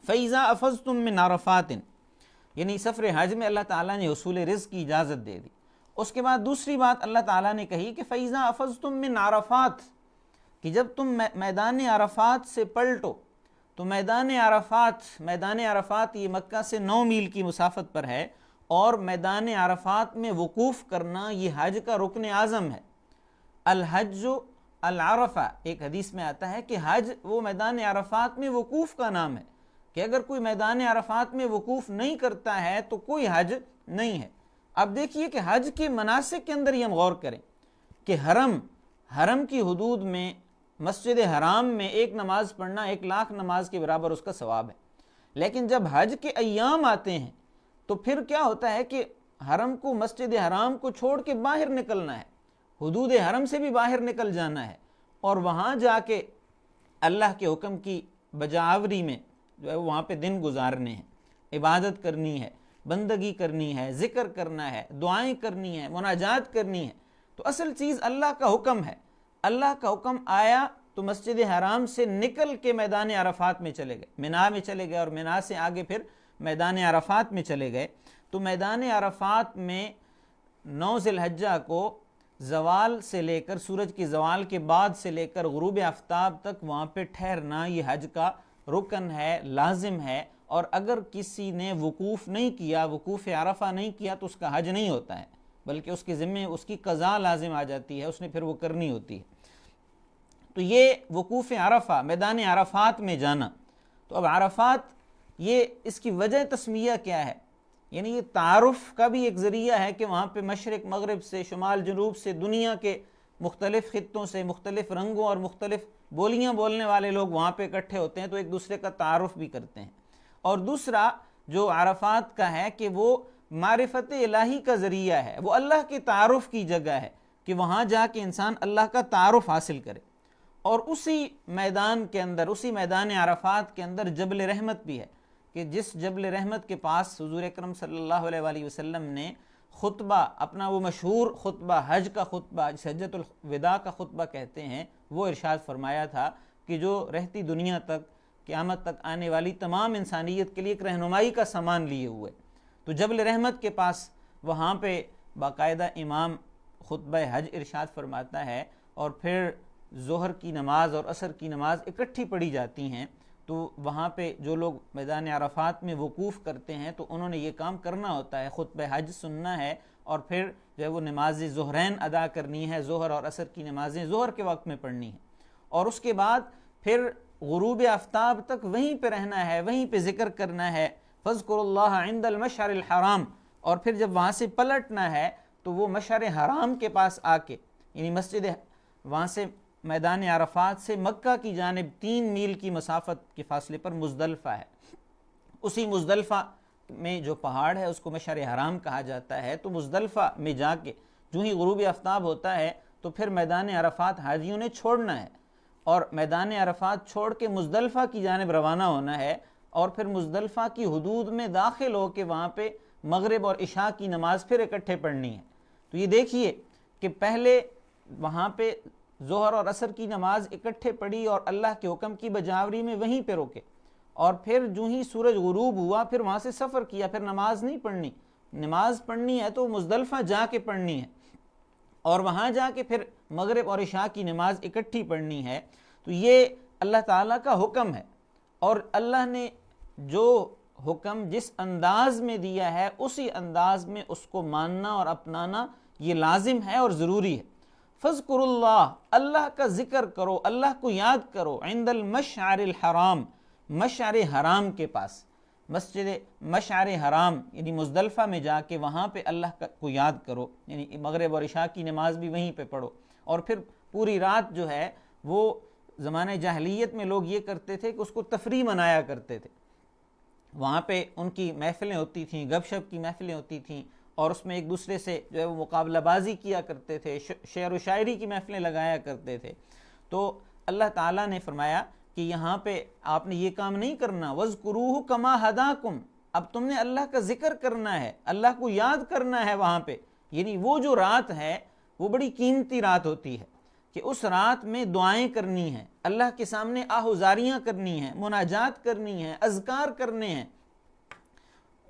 A: فَإِذَا أَفَضْتُم مِّنْ عَرَفَاتٍ، یعنی سفر حج میں اللہ تعالیٰ نے حصول رزق کی اجازت دے دی۔ اس کے بعد دوسری بات اللہ تعالیٰ نے کہی کہ فَإِذَا أَفَضْتُم مِّنْ عَرَفَاتٍ، کہ جب تم میدان عرفات سے پلٹو، تو میدان عرفات یہ مکہ سے 9 میل کی مسافت پر ہے، اور میدان عرفات میں وقوف کرنا یہ حج کا رکن اعظم ہے۔ الحج العرفہ، ایک حدیث میں آتا ہے کہ حج وہ میدان عرفات میں وقوف کا نام ہے، کہ اگر کوئی میدان عرفات میں وقوف نہیں کرتا ہے تو کوئی حج نہیں ہے۔ اب دیکھیے کہ حج کے مناسک کے اندر یہ ہم غور کریں کہ حرم کی حدود میں، مسجد حرام میں ایک نماز پڑھنا 1,00,000 نماز کے برابر اس کا ثواب ہے، لیکن جب حج کے ایام آتے ہیں تو پھر کیا ہوتا ہے کہ حرم کو، مسجد حرام کو چھوڑ کے باہر نکلنا ہے، حدود حرم سے بھی باہر نکل جانا ہے، اور وہاں جا کے اللہ کے حکم کی بجاوری میں جو ہے وہاں پہ دن گزارنے ہیں، عبادت کرنی ہے، بندگی کرنی ہے، ذکر کرنا ہے، دعائیں کرنی ہے، مناجات کرنی ہے۔ تو اصل چیز اللہ کا حکم ہے، اللہ کا حکم آیا تو مسجد حرام سے نکل کے میدان عرفات میں چلے گئے، منا میں چلے گئے، اور منا سے آگے پھر میدان عرفات میں چلے گئے۔ تو میدان عرفات میں 9 ذی الحجہ کو زوال سے لے کر، سورج کی زوال کے بعد سے لے کر غروب آفتاب تک وہاں پہ ٹھہرنا یہ حج کا رکن ہے، لازم ہے، اور اگر کسی نے وقوف نہیں کیا، وقوف عرفہ نہیں کیا تو اس کا حج نہیں ہوتا ہے، بلکہ اس کے ذمے اس کی قضا لازم آ جاتی ہے، اس نے پھر وہ کرنی ہوتی ہے۔ تو یہ وقوف عرفہ، میدان عرفات میں جانا۔ تو اب عرفات، یہ اس کی وجہ تسمیہ کیا ہے؟ یعنی یہ تعارف کا بھی ایک ذریعہ ہے کہ وہاں پہ مشرق مغرب سے، شمال جنوب سے، دنیا کے مختلف خطوں سے، مختلف رنگوں اور مختلف بولیاں بولنے والے لوگ وہاں پہ اکٹھے ہوتے ہیں، تو ایک دوسرے کا تعارف بھی کرتے ہیں۔ اور دوسرا جو عرفات کا ہے کہ وہ معرفت الہی کا ذریعہ ہے، وہ اللہ کے تعارف کی جگہ ہے کہ وہاں جا کے انسان اللہ کا تعارف حاصل کرے۔ اور اسی میدان کے اندر، اسی میدان عرفات کے اندر جبل رحمت بھی ہے کہ جس جبل رحمت کے پاس حضور اکرم صلی اللہ علیہ وآلہ وسلم نے خطبہ، اپنا وہ مشہور خطبہ، حج کا خطبہ جسے حجۃ الوداع کا خطبہ کہتے ہیں، وہ ارشاد فرمایا تھا کہ جو رہتی دنیا تک، قیامت تک آنے والی تمام انسانیت کے لیے ایک رہنمائی کا سامان لیے ہوئے۔ تو جبل رحمت کے پاس وہاں پہ باقاعدہ امام خطبہ حج ارشاد فرماتا ہے، اور پھر ظہر کی نماز اور عصر کی نماز اکٹھی پڑھی جاتی ہیں۔ تو وہاں پہ جو لوگ میدان عرفات میں وقوف کرتے ہیں تو انہوں نے یہ کام کرنا ہوتا ہے، خطبہ حج سننا ہے، اور پھر جو ہے وہ نماز ظہرین ادا کرنی ہے، ظہر اور عصر کی نمازیں ظہر کے وقت میں پڑھنی ہیں، اور اس کے بعد پھر غروب آفتاب تک وہیں پہ رہنا ہے، وہیں پہ ذکر کرنا ہے، فاذکروا اللہ عند المشعر الحرام، اور پھر جب وہاں سے پلٹنا ہے تو وہ مشعر حرام کے پاس آ کے، یعنی مسجد، وہاں سے میدان عرفات سے مکہ کی جانب 3 میل کی مسافت کے فاصلے پر مزدلفہ ہے۔ اسی مزدلفہ میں جو پہاڑ ہے اس کو مشعر حرام کہا جاتا ہے۔ تو مزدلفہ میں جا کے جو ہی غروب آفتاب ہوتا ہے تو پھر میدان عرفات حاجیوں نے چھوڑنا ہے، اور میدان عرفات چھوڑ کے مزدلفہ کی جانب روانہ ہونا ہے، اور پھر مزدلفہ کی حدود میں داخل ہو کے وہاں پہ مغرب اور عشاء کی نماز پھر اکٹھے پڑھنی ہے۔ تو یہ دیکھیے کہ پہلے وہاں پہ ظہر اور عصر کی نماز اکٹھے پڑھی اور اللہ کے حکم کی بجاوری میں وہیں پہ روکے، اور پھر جو ہی سورج غروب ہوا پھر وہاں سے سفر کیا، پھر نماز نہیں پڑھنی، نماز پڑھنی ہے تو مزدلفہ جا کے پڑھنی ہے، اور وہاں جا کے پھر مغرب اور عشاء کی نماز اکٹھی پڑھنی ہے۔ تو یہ اللہ تعالیٰ کا حکم ہے، اور اللہ نے جو حکم جس انداز میں دیا ہے اسی انداز میں اس کو ماننا اور اپنانا یہ لازم ہے اور ضروری ہے۔ فاذکروا اللہ، اللہ کا ذکر کرو، اللہ کو یاد کرو، عند المشعر الحرام، مشعر حرام کے پاس، مسجد مشعر حرام یعنی مزدلفہ میں جا کے وہاں پہ اللہ کو یاد کرو، یعنی مغرب اور عشاء کی نماز بھی وہیں پہ پڑھو، اور پھر پوری رات جو ہے وہ زمانہ جاہلیت میں لوگ یہ کرتے تھے کہ اس کو تفریح منایا کرتے تھے، وہاں پہ ان کی محفلیں ہوتی تھیں، گپ شپ کی محفلیں ہوتی تھیں، اور اس میں ایک دوسرے سے جو ہے وہ مقابلہ بازی کیا کرتے تھے، شعر و شاعری کی محفلیں لگایا کرتے تھے۔ تو اللہ تعالیٰ نے فرمایا کہ یہاں پہ آپ نے یہ کام نہیں کرنا، وَاذْكُرُوهُ كَمَا هَدَاكُمْ، اب تم نے اللہ کا ذکر کرنا ہے، اللہ کو یاد کرنا ہے وہاں پہ، یعنی وہ جو رات ہے وہ بڑی قیمتی رات ہوتی ہے کہ اس رات میں دعائیں کرنی ہیں، اللہ کے سامنے آہوزاریاں کرنی ہیں، مناجات کرنی ہیں، اذکار کرنے ہیں۔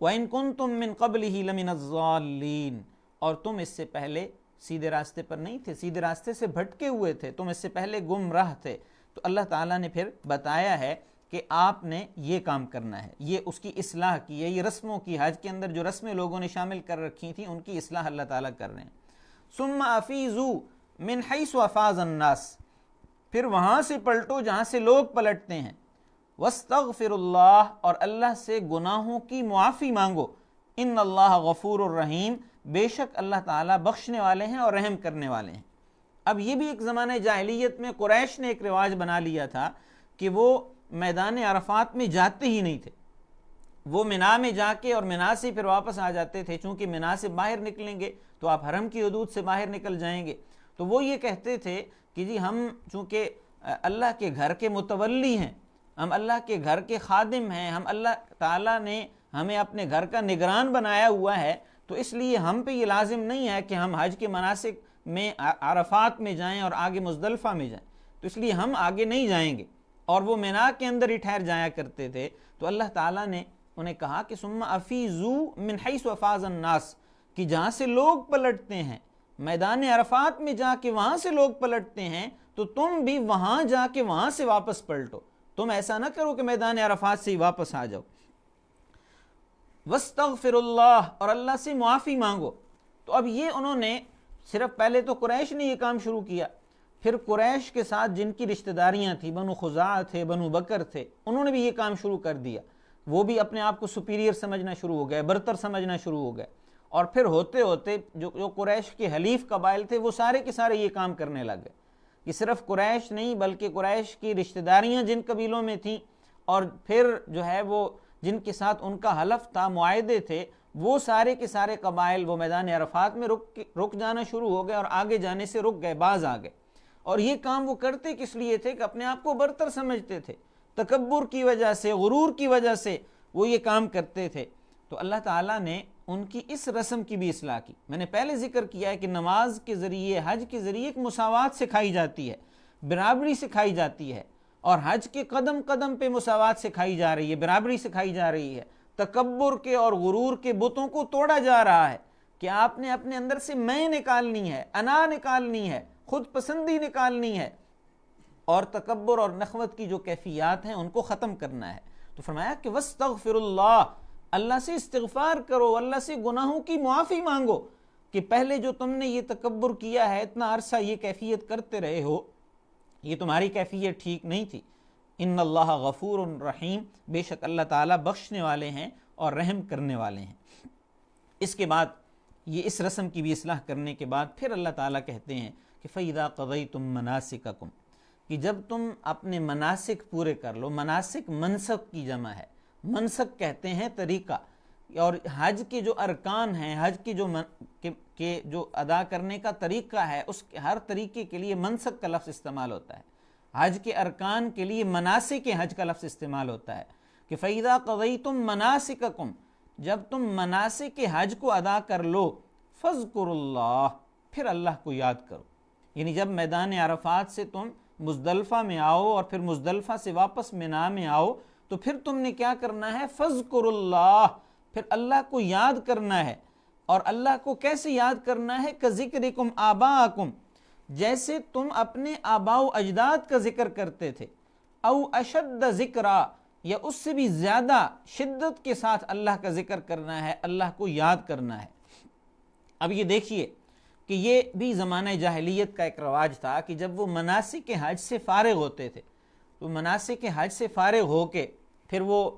A: وَإِن كُنتُم مِّن قَبْلِهِ لَمِنَ الضَّالِّينَ، اور تم اس سے پہلے سیدھے راستے پر نہیں تھے، سیدھے راستے سے بھٹکے ہوئے تھے، تم اس سے پہلے گمراہ تھے۔ تو اللہ تعالیٰ نے پھر بتایا ہے کہ آپ نے یہ کام کرنا ہے، یہ اس کی اصلاح کی ہے، یہ رسموں کی، حج کے اندر جو رسمیں لوگوں نے شامل کر رکھی تھیں ان کی اصلاح اللہ تعالیٰ کر رہے ہیں۔ ثُمَّ أَفِيضُوا مِنْ حَيْثُ أَفَاضَ النَّاسِ، پھر وہاں سے پلٹو جہاں سے لوگ پلٹتے ہیں۔ وَاسْتَغْفِرُوا اللَّهَ، اور اللہ سے گناہوں کی معافی مانگو۔ ان اللہ غفور الرحیم، بے شک اللہ تعالیٰ بخشنے والے ہیں اور رحم کرنے والے ہیں۔ اب یہ بھی ایک زمانہ جاہلیت میں قریش نے ایک رواج بنا لیا تھا کہ وہ میدان عرفات میں جاتے ہی نہیں تھے، وہ منا میں جا کے اور منا سے پھر واپس آ جاتے تھے، چونکہ منا سے باہر نکلیں گے تو آپ حرم کی حدود سے باہر نکل جائیں گے، تو وہ یہ کہتے تھے کہ جی ہم چونکہ اللہ کے گھر کے متولی ہیں، ہم اللہ کے گھر کے خادم ہیں، ہم اللہ تعالیٰ نے ہمیں اپنے گھر کا نگران بنایا ہوا ہے، تو اس لیے ہم پہ یہ لازم نہیں ہے کہ ہم حج کے مناسک میں عرفات میں جائیں اور آگے مزدلفہ میں جائیں، تو اس لیے ہم آگے نہیں جائیں گے، اور وہ مینا کے اندر ہی ٹھہر جایا کرتے تھے۔ تو اللہ تعالیٰ نے انہیں کہا کہ ثم افیضوا من حیث افاض الناس، کہ جہاں سے لوگ پلٹتے ہیں میدان عرفات میں جا کے وہاں سے لوگ پلٹتے ہیں، تو تم بھی وہاں جا کے وہاں سے واپس پلٹو، تم ایسا نہ کرو کہ میدان عرفات سے ہی واپس آ جاؤ۔ وَاسْتَغْفِرُوا اللَّهَ، اور اللہ سے معافی مانگو۔ تو اب یہ انہوں نے صرف پہلے تو قریش نے یہ کام شروع کیا، پھر قریش کے ساتھ جن کی رشتہ داریاں تھیں، بنو خزاعہ تھے، بنو بکر تھے، انہوں نے بھی یہ کام شروع کر دیا۔ وہ بھی اپنے آپ کو سپیریئر سمجھنا شروع ہو گئے، برتر سمجھنا شروع ہو گئے، اور پھر ہوتے ہوتے جو قریش کے حلیف قبائل تھے وہ سارے کے سارے یہ کام کرنے لگ گئے کہ صرف قریش نہیں بلکہ قریش کی رشتہ داریاں جن قبیلوں میں تھیں اور پھر جو ہے وہ جن کے ساتھ ان کا حلف تھا، معاہدے تھے، وہ سارے کے سارے قبائل وہ میدان عرفات میں رک جانا شروع ہو گئے اور آگے جانے سے رک گئے، باز آ گئے۔ اور یہ کام وہ کرتے کس لیے تھے کہ اپنے آپ کو برتر سمجھتے تھے، تکبر کی وجہ سے، غرور کی وجہ سے وہ یہ کام کرتے تھے۔ تو اللہ تعالیٰ نے ان کی اس رسم کی بھی اصلاح کی۔ میں نے پہلے ذکر کیا ہے کہ نماز کے ذریعے، حج کے ذریعے ایک مساوات سکھائی جاتی ہے، برابری سکھائی جاتی ہے، اور حج کے قدم قدم پہ مساوات سکھائی جا رہی ہے، برابری سکھائی جا رہی ہے، تکبر کے اور غرور کے بتوں کو توڑا جا رہا ہے کہ آپ نے اپنے اندر سے میں نکالنی ہے، انا نکالنی ہے، خود پسندی نکالنی ہے، اور تکبر اور نخوت کی جو کیفیات ہیں ان کو ختم کرنا ہے۔ تو فرمایا کہ وَاسْتَغْفِرُ اللَّهِ، اللہ سے استغفار کرو، اللہ سے گناہوں کی معافی مانگو کہ پہلے جو تم نے یہ تکبر کیا ہے، اتنا عرصہ یہ کیفیت کرتے رہے ہو، یہ تمہاری کیفیت ٹھیک نہیں تھی۔ ان اللہ غفور رحیم، بے شک اللہ تعالیٰ بخشنے والے ہیں اور رحم کرنے والے ہیں۔ اس کے بعد یہ اس رسم کی بھی اصلاح کرنے کے بعد پھر اللہ تعالیٰ کہتے ہیں کہ فَإِذَا قَضَيْتُم مَنَاسِكَكُمْ، کہ جب تم اپنے مناسک پورے کر لو۔ مناسک منسک کی جمع ہے، منسک کہتے ہیں طریقہ، اور حج کے جو ارکان ہیں، حج کی جو ادا کرنے کا طریقہ ہے، اس ہر طریقے کے لیے منسک کا لفظ استعمال ہوتا ہے۔ حج کے ارکان کے لیے مناسک حج کا لفظ استعمال ہوتا ہے کہ فَإِذَا قَضَيْتُم مَنَاسِكَكُمْ، جب تم مناسک حج کو ادا کر لو، فَاذْكُرُوا اللَّهَ، پھر اللہ کو یاد کرو۔ یعنی جب میدان عرفات سے تم مزدلفہ میں آؤ اور پھر مزدلفہ سے واپس منا میں آؤ، تو پھر تم نے کیا کرنا ہے؟ فَاذْكُرُوا اللَّهَ، پھر اللہ کو یاد کرنا ہے۔ اور اللہ کو کیسے یاد کرنا ہے؟ كَذِكْرِكُمْ آبَاءَكُمْ، جیسے تم اپنے آباء و اجداد کا ذکر کرتے تھے، او اشد ذکرا، یا اس سے بھی زیادہ شدت کے ساتھ اللہ کا ذکر کرنا ہے، اللہ کو یاد کرنا ہے۔ اب یہ دیکھیے کہ یہ بھی زمانہ جاہلیت کا ایک رواج تھا کہ جب وہ مناسک حج سے فارغ ہوتے تھے، تو مناسک حج سے فارغ ہو کے پھر وہ،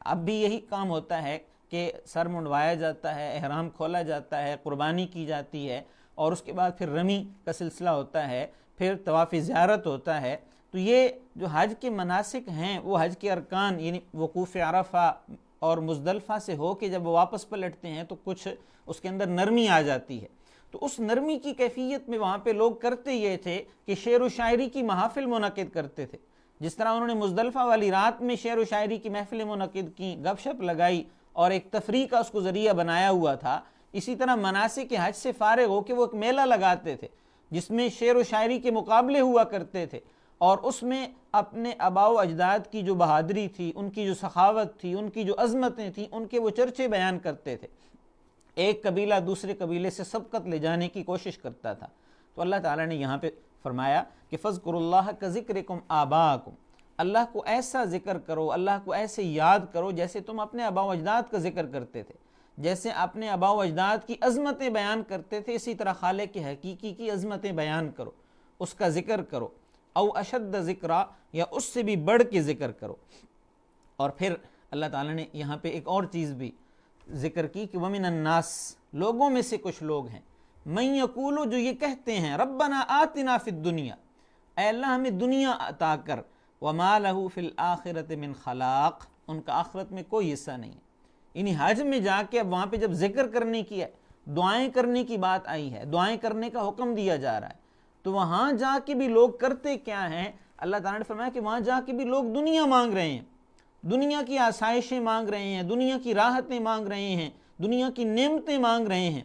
A: اب بھی یہی کام ہوتا ہے کہ سر منڈوایا جاتا ہے، احرام کھولا جاتا ہے، قربانی کی جاتی ہے، اور اس کے بعد پھر رمی کا سلسلہ ہوتا ہے، پھر طواف زیارت ہوتا ہے۔ تو یہ جو حج کے مناسک ہیں، وہ حج کے ارکان، یعنی وقوف عرفہ اور مزدلفہ سے ہو کے جب وہ واپس پلٹتے ہیں تو کچھ اس کے اندر نرمی آ جاتی ہے۔ تو اس نرمی کی کیفیت میں وہاں پہ لوگ کرتے یہ تھے کہ شعر و شاعری کی محافل منعقد کرتے تھے۔ جس طرح انہوں نے مزدلفہ والی رات میں شعر و شاعری کی محفلیں منعقد کی، گپ شپ لگائی اور ایک تفریح کا اس کو ذریعہ بنایا ہوا تھا، اسی طرح مناسک حج سے فارغ ہو کے وہ ایک میلہ لگاتے تھے جس میں شعر و شاعری کے مقابلے ہوا کرتے تھے، اور اس میں اپنے آباء و اجداد کی جو بہادری تھی، ان کی جو سخاوت تھی، ان کی جو عظمتیں تھیں، ان کے وہ چرچے بیان کرتے تھے۔ ایک قبیلہ دوسرے قبیلے سے سبقت لے جانے کی کوشش کرتا تھا۔ تو اللہ تعالیٰ نے یہاں پہ فرمایا کہ فَاذْكُرُوا اللَّهَ كَذِكْرِكُمْ آبَاءَكُمْ، اللہ کو ایسا ذکر کرو، اللہ کو ایسے یاد کرو جیسے تم اپنے آباء و اجداد کا ذکر کرتے تھے، جیسے اپنے آباء و اجداد کی عظمتیں بیان کرتے تھے، اسی طرح خالق حقیقی کی عظمتیں بیان کرو، اس کا ذکر کرو، او اشد ذکرا، یا اس سے بھی بڑھ کے ذکر کرو۔ اور پھر اللہ تعالیٰ نے یہاں پہ ایک اور چیز بھی ذکر کی کہ وَمِنَ النَّاسِ، لوگوں میں سے کچھ لوگ ہیں، مَن یقولو، جو یہ کہتے ہیں، ربنا آتنا فی الدنیا، اے اللہ ہمیں دنیا عطا کر، وما لہ فی الآخرۃ من خلاق، ان کا آخرت میں کوئی حصہ نہیں ہے۔ یعنی حج میں جا کے اب وہاں پہ جب ذکر کرنے کی ہے، دعائیں کرنے کی بات آئی ہے، دعائیں کرنے کا حکم دیا جا رہا ہے، تو وہاں جا کے بھی لوگ کرتے کیا ہیں؟ اللہ تعالیٰ نے فرمایا کہ وہاں جا کے بھی لوگ دنیا مانگ رہے ہیں، دنیا کی آسائشیں مانگ رہے ہیں، دنیا کی راحتیں مانگ رہے ہیں، دنیا کی نعمتیں مانگ رہے ہیں،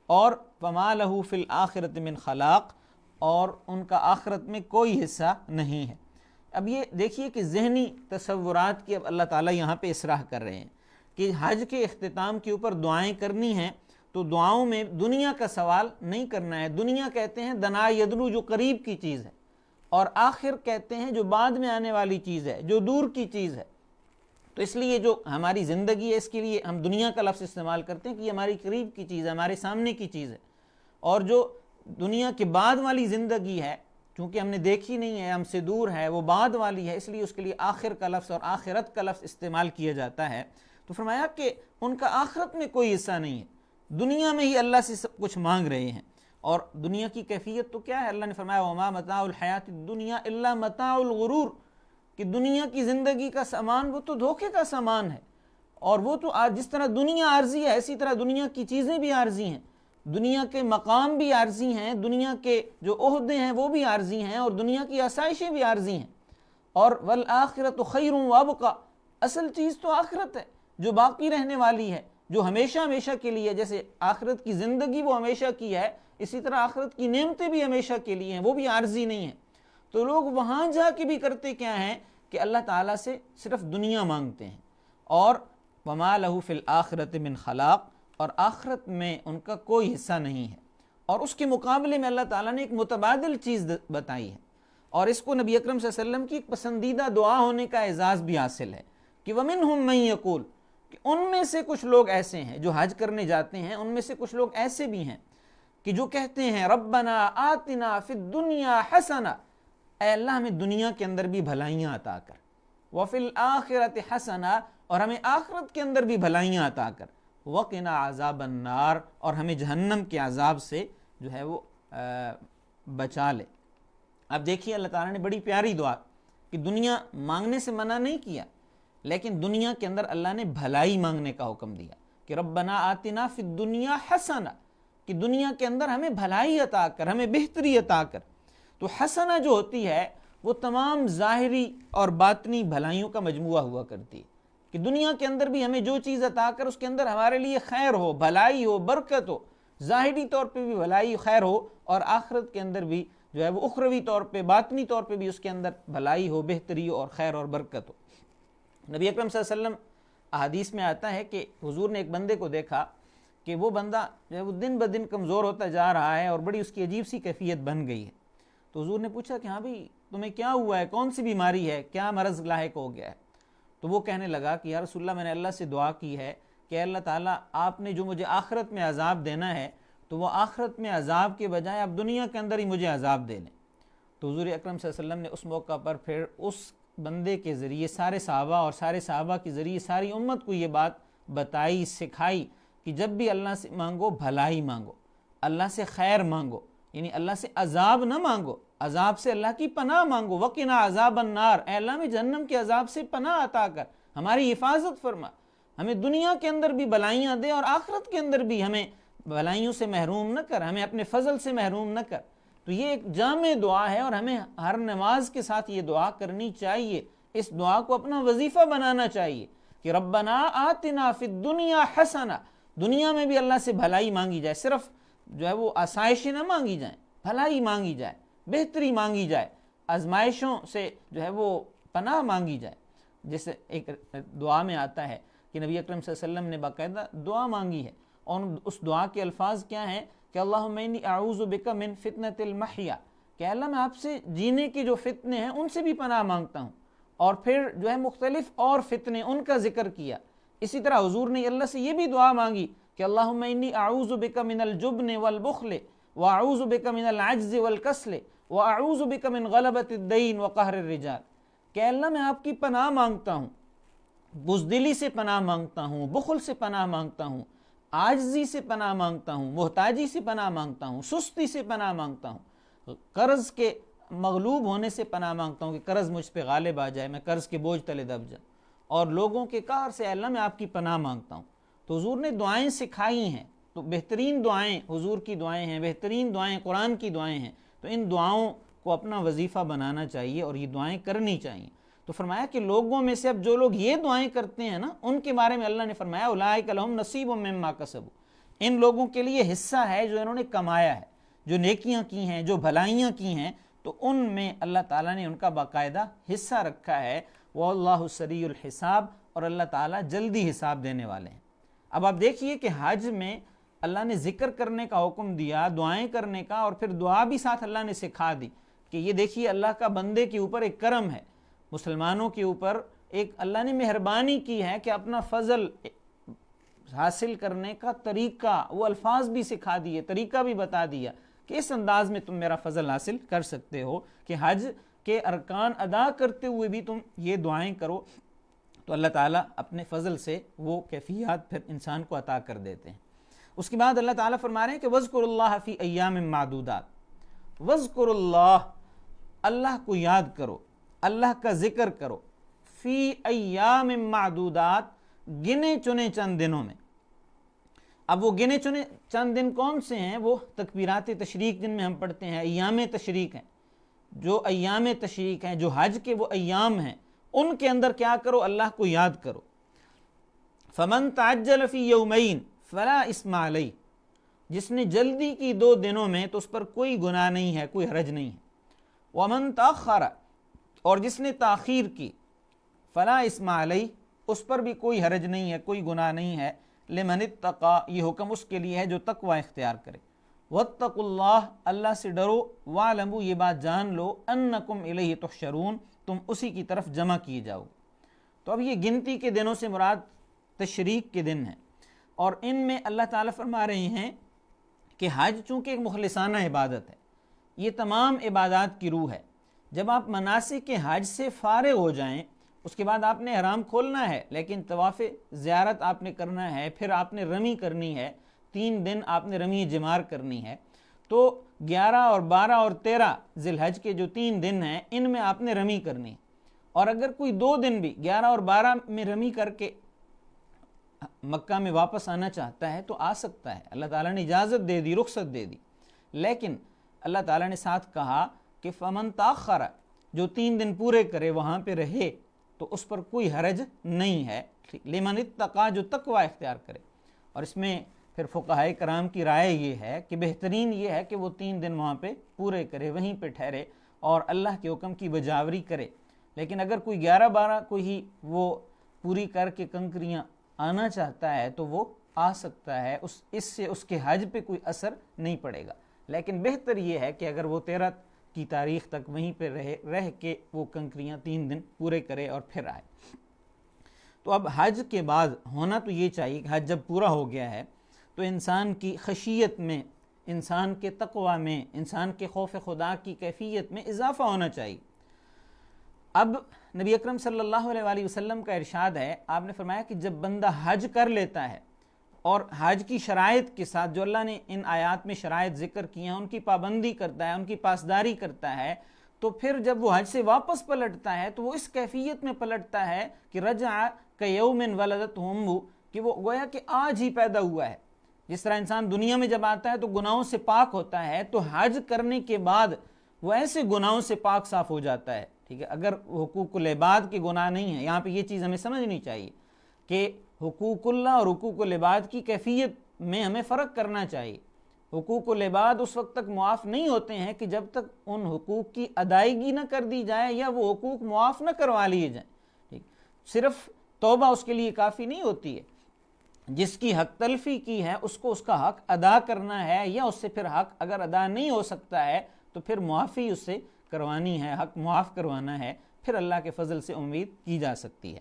A: اور فما لہ فی الآخرۃ من خلاق، اور ان کا آخرت میں کوئی حصہ نہیں ہے۔ اب یہ دیکھیے کہ ذہنی تصورات کی اب اللہ تعالیٰ یہاں پہ اصلاح کر رہے ہیں کہ حج کے اختتام کے اوپر دعائیں کرنی ہیں تو دعاؤں میں دنیا کا سوال نہیں کرنا ہے۔ دنیا کہتے ہیں دنا یدنو، جو قریب کی چیز ہے، اور آخر کہتے ہیں جو بعد میں آنے والی چیز ہے، جو دور کی چیز ہے۔ تو اس لیے جو ہماری زندگی ہے، اس کے لیے ہم دنیا کا لفظ استعمال کرتے ہیں کہ یہ ہماری قریب کی چیز ہے، ہمارے سامنے کی چیز ہے، اور جو دنیا کے بعد والی زندگی ہے، چونکہ ہم نے دیکھی نہیں ہے، ہم سے دور ہے، وہ بعد والی ہے، اس لیے اس کے لیے آخر کا لفظ اور آخرت کا لفظ استعمال کیا جاتا ہے۔ تو فرمایا کہ ان کا آخرت میں کوئی حصہ نہیں ہے، دنیا میں ہی اللہ سے سب کچھ مانگ رہے ہیں۔ اور دنیا کی کیفیت تو کیا ہے؟ اللہ نے فرمایا وَمَا مَتَاعُ الْحَيَاةِ الدُّنْيَا إِلَّا مَتَاعُ الْغُرُورِ، کہ دنیا کی زندگی کا سامان وہ تو دھوکے کا سامان ہے، اور وہ تو جس طرح دنیا عارضی ہے اسی طرح دنیا کی چیزیں بھی عارضی ہیں، دنیا کے مقام بھی عارضی ہیں، دنیا کے جو عہدے ہیں وہ بھی عارضی ہیں، اور دنیا کی آسائشیں بھی عارضی ہیں۔ اور وَالْآخِرَةُ خَيْرٌ وَأَبْقَىٰ، اصل چیز تو آخرت ہے جو باقی رہنے والی ہے، جو ہمیشہ ہمیشہ کے لیے، جیسے آخرت کی زندگی وہ ہمیشہ کی ہے، اسی طرح آخرت کی نعمتیں بھی ہمیشہ کے لیے ہیں، وہ بھی عارضی نہیں ہیں۔ تو لوگ وہاں جا کے بھی کرتے کیا ہیں کہ اللہ تعالیٰ سے صرف دنیا مانگتے ہیں، اور وَمَا لَهُ فِي الْآخِرَةِ مِنْ خَلَاقٍ، اور آخرت میں ان کا کوئی حصہ نہیں ہے۔ اور اس کے مقابلے میں اللہ تعالیٰ نے ایک متبادل چیز بتائی ہے، اور اس کو نبی اکرم صلی اللہ علیہ وسلم کی ایک پسندیدہ دعا ہونے کا اعزاز بھی حاصل ہے کہ وَمِنْهُمْ مَنْ يَقُولُ، کہ ان میں سے کچھ لوگ ایسے ہیں جو حج کرنے جاتے ہیں، ان میں سے کچھ لوگ ایسے بھی ہیں کہ جو کہتے ہیں ربنا آتنا فی الدنیا حسنہ، اے اللہ ہمیں دنیا کے اندر بھی بھلائیاں عطا کر، وفی الآخرۃ حسنہ، اور ہمیں آخرت کے اندر بھی بھلائیاں عطا کر، وقنا عذاب النار، اور ہمیں جہنم کے عذاب سے جو ہے وہ بچا لے۔ اب دیکھیے اللہ تعالیٰ نے بڑی پیاری دعا کہ دنیا مانگنے سے منع نہیں کیا، لیکن دنیا کے اندر اللہ نے بھلائی مانگنے کا حکم دیا کہ ربنا آتنا فی الدنیا حسنہ، کہ دنیا کے اندر ہمیں بھلائی عطا کر، ہمیں بہتری عطا کر۔ تو حسنہ جو ہوتی ہے وہ تمام ظاہری اور باطنی بھلائیوں کا مجموعہ ہوا کرتی ہے، کہ دنیا کے اندر بھی ہمیں جو چیز عطا کر اس کے اندر ہمارے لیے خیر ہو، بھلائی ہو، برکت ہو، ظاہری طور پہ بھی بھلائی خیر ہو، اور آخرت کے اندر بھی جو ہے وہ اخروی طور پہ، باطنی طور پہ بھی اس کے اندر بھلائی ہو، بہتری اور خیر اور برکت ہو۔ نبی اکرم صلی اللہ علیہ وسلم احادیث میں آتا ہے کہ حضور نے ایک بندے کو دیکھا کہ وہ بندہ جو ہے وہ دن بدن کمزور ہوتا جا رہا ہے، اور بڑی اس کی عجیب سی کیفیت بن گئی ہے۔ تو حضور نے پوچھا کہ ہاں بھئی تمہیں کیا ہوا ہے، کون سی بیماری ہے، کیا مرض لاحق ہو گیا ہے؟ تو وہ کہنے لگا کہ یا رسول اللہ میں نے اللہ سے دعا کی ہے کہ اللہ تعالیٰ آپ نے جو مجھے آخرت میں عذاب دینا ہے تو وہ آخرت میں عذاب کے بجائے آپ دنیا کے اندر ہی مجھے عذاب دے لیں۔ تو حضور اکرم صلی اللہ علیہ وسلم نے اس موقع پر پھر اس بندے کے ذریعے سارے صحابہ اور سارے صحابہ کے ذریعے ساری امت کو یہ بات بتائی، سکھائی کہ جب بھی اللہ سے مانگو بھلائی مانگو، اللہ سے خیر مانگو، یعنی اللہ سے عذاب نہ مانگو، عذاب سے اللہ کی پناہ مانگو، وقنا عذاب النار، اے اللہ میں جہنم کے عذاب سے پناہ عطا کر، ہماری حفاظت فرما، ہمیں دنیا کے اندر بھی بھلائیاں دے اور آخرت کے اندر بھی ہمیں بھلائیوں سے محروم نہ کر، ہمیں اپنے فضل سے محروم نہ کر۔ تو یہ ایک جامع دعا ہے، اور ہمیں ہر نماز کے ساتھ یہ دعا کرنی چاہیے، اس دعا کو اپنا وظیفہ بنانا چاہیے کہ ربنا آتنا فی الدنیا حسنہ، دنیا میں بھی اللہ سے بھلائی مانگی جائے، صرف جو ہے وہ آسائشیں نہ مانگی جائیں، بھلائی مانگی جائے، بہتری مانگی جائے، آزمائشوں سے جو ہے وہ پناہ مانگی جائے۔ جیسے ایک دعا میں آتا ہے کہ نبی اکرم صلی اللہ علیہ وسلم نے باقاعدہ دعا مانگی ہے، اور اس دعا کے الفاظ کیا ہیں کہ اللہم انی اعوذ بک من فتنۃ المحیا، کہ اللہ میں آپ سے جینے کے جو فتنے ہیں ان سے بھی پناہ مانگتا ہوں، اور پھر جو ہے مختلف اور فتنے ان کا ذکر کیا۔ اسی طرح حضور نے اللہ سے یہ بھی دعا مانگی کہ اللہم انی اعوذ بک من الجبن والبخل واعوذ بک من العجز والکسل واعوذ بک من غلبۃ الدین وقہر الرجال، کہ اللہ میں آپ کی پناہ مانگتا ہوں، بزدلی سے پناہ مانگتا ہوں، بخل سے پناہ مانگتا ہوں، عاجزی سے پناہ مانگتا ہوں، محتاجی سے پناہ مانگتا ہوں، سستی سے پناہ مانگتا ہوں، قرض کے مغلوب ہونے سے پناہ مانگتا ہوں کہ قرض مجھ پہ غالب آ جائے، میں قرض کے بوجھ تلے دب جاؤں، اور لوگوں کے قہر سے اللہ میں آپ کی پناہ مانگتا ہوں۔ تو حضور نے دعائیں سکھائی ہیں، تو بہترین دعائیں حضور کی دعائیں ہیں، بہترین دعائیں قرآن کی دعائیں ہیں، تو ان دعاؤں کو اپنا وظیفہ بنانا چاہیے اور یہ دعائیں کرنی چاہیے۔ تو فرمایا کہ لوگوں میں سے اب جو لوگ یہ دعائیں کرتے ہیں نا، ان کے بارے میں اللہ نے فرمایا اولئک لہم نصیب مما کسبوا، ان لوگوں کے لیے حصہ ہے جو انہوں نے کمایا ہے، جو نیکیاں کی ہیں، جو بھلائیاں کی ہیں، تو ان میں اللہ تعالیٰ نے ان کا باقاعدہ حصہ رکھا ہے۔ واللہ سریع الحساب، اور اللہ تعالیٰ جلدی حساب دینے والے ہیں۔ اب آپ دیکھیے کہ حج میں اللہ نے ذکر کرنے کا حکم دیا، دعائیں کرنے کا، اور پھر دعا بھی ساتھ اللہ نے سکھا دی کہ یہ دیکھیے اللہ کا بندے کے اوپر ایک کرم ہے، مسلمانوں کے اوپر ایک اللہ نے مہربانی کی ہے کہ اپنا فضل حاصل کرنے کا طریقہ، وہ الفاظ بھی سکھا دیے، طریقہ بھی بتا دیا کہ اس انداز میں تم میرا فضل حاصل کر سکتے ہو کہ حج کے ارکان ادا کرتے ہوئے بھی تم یہ دعائیں کرو، تو اللہ تعالیٰ اپنے فضل سے وہ کیفیات پھر انسان کو عطا کر دیتے ہیں۔ اس کے بعد اللہ تعالیٰ فرما رہے ہیں کہ وَاذْكُرُوا اللَّهَ فِي أَيَّامٍ مَّعْدُودَاتٍ، وَاذْكُرُوا اللَّهَ، اللہ کو یاد کرو، اللہ کا ذکر کرو، فی ایام معدودات، گنے چنے چند دنوں میں۔ اب وہ گنے چنے چند دن کون سے ہیں؟ وہ تکبیرات تشریق جن میں ہم پڑھتے ہیں، ایام تشریق ہیں، جو ایام تشریق ہیں، جو حج کے وہ ایام ہیں، ان کے اندر کیا کرو؟ اللہ کو یاد کرو۔ فمن تعجل فی یومین فلا اثم علیہ، جس نے جلدی کی 2 دنوں میں تو اس پر کوئی گناہ نہیں ہے، کوئی حرج نہیں ہے۔ ومن تاخر، اور جس نے تاخیر کی، فلا اثم علیہ، اس پر بھی کوئی حرج نہیں ہے، کوئی گناہ نہیں ہے۔ لمن اتقى، یہ حکم اس کے لیے ہے جو تقوی اختیار کرے۔ واتقوا اللہ، اللہ سے ڈرو۔ واعلموا، یہ بات جان لو، انکم الیہ تحشرون، تم اسی کی طرف جمع کیے جاؤ۔ تو اب یہ گنتی کے دنوں سے مراد تشریق کے دن ہیں، اور ان میں اللہ تعالیٰ فرما رہے ہیں کہ حج چونکہ ایک مخلصانہ عبادت ہے، یہ تمام عبادات کی روح ہے۔ جب آپ مناسک حج سے فارغ ہو جائیں، اس کے بعد آپ نے احرام کھولنا ہے، لیکن طواف زیارت آپ نے کرنا ہے، پھر آپ نے رمی کرنی ہے، 3 دن آپ نے رمی جمار کرنی ہے، تو 11 اور 12 اور 13 ذی الحج کے جو 3 دن ہیں، ان میں آپ نے رمی کرنی ہے۔ اور اگر کوئی 2 دن بھی 11 اور 12 میں رمی کر کے مکہ میں واپس آنا چاہتا ہے تو آ سکتا ہے، اللہ تعالیٰ نے اجازت دے دی، رخصت دے دی۔ لیکن اللہ تعالیٰ نے ساتھ کہا کہ فمن تاخر، جو 3 دن پورے کرے، وہاں پہ رہے، تو اس پر کوئی حرج نہیں ہے۔ لمن اتقى، جو تقوی اختیار کرے۔ اور اس میں پھر فقہائے کرام کی رائے یہ ہے کہ بہترین یہ ہے کہ وہ 3 دن وہاں پہ پورے کرے، وہیں پہ ٹھہرے اور اللہ کے حکم کی بجاوری کرے۔ لیکن اگر کوئی 11-12 کو ہی وہ پوری کر کے کنکریاں آنا چاہتا ہے تو وہ آ سکتا ہے، اس سے اس کے حج پہ کوئی اثر نہیں پڑے گا۔ لیکن بہتر یہ ہے کہ اگر وہ 13 کی تاریخ تک وہیں پہ رہ کے وہ کنکریاں 3 دن پورے کرے اور پھر آئے۔ تو اب حج کے بعد ہونا تو یہ چاہیے کہ حج جب پورا ہو گیا ہے تو انسان کی خشیت میں، انسان کے تقوی میں، انسان کے خوف خدا کی کیفیت میں اضافہ ہونا چاہیے۔ اب نبی اکرم صلی اللہ علیہ وآلہ وسلم کا ارشاد ہے، آپ نے فرمایا کہ جب بندہ حج کر لیتا ہے اور حج کی شرائط کے ساتھ، جو اللہ نے ان آیات میں شرائط ذکر کی ہیں، ان کی پابندی کرتا ہے، ان کی پاسداری کرتا ہے، تو پھر جب وہ حج سے واپس پلٹتا ہے تو وہ اس کیفیت میں پلٹتا ہے کہ رجع کیوم ولدتہ امہ، کہ وہ گویا کہ آج ہی پیدا ہوا ہے۔ جس طرح انسان دنیا میں جب آتا ہے تو گناہوں سے پاک ہوتا ہے، تو حج کرنے کے بعد وہ ایسے گناہوں سے پاک صاف ہو جاتا ہے۔ ٹھیک ہے، اگر حقوق العباد کے گناہ نہیں ہیں، یہاں پہ یہ چیز ہمیں سمجھنی چاہیے کہ حقوق اللہ اور حقوق العباد کی کیفیت میں ہمیں فرق کرنا چاہیے۔ حقوق العباد اس وقت تک معاف نہیں ہوتے ہیں کہ جب تک ان حقوق کی ادائیگی نہ کر دی جائے یا وہ حقوق معاف نہ کروا لیے جائیں۔ ٹھیک، صرف توبہ اس کے لیے کافی نہیں ہوتی ہے، جس کی حق تلفی کی ہے اس کو اس کا حق ادا کرنا ہے، یا اس سے پھر حق اگر ادا نہیں ہو سکتا ہے تو پھر معافی اس سے کروانی ہے، حق معاف کروانا ہے، پھر اللہ کے فضل سے امید کی جا سکتی ہے۔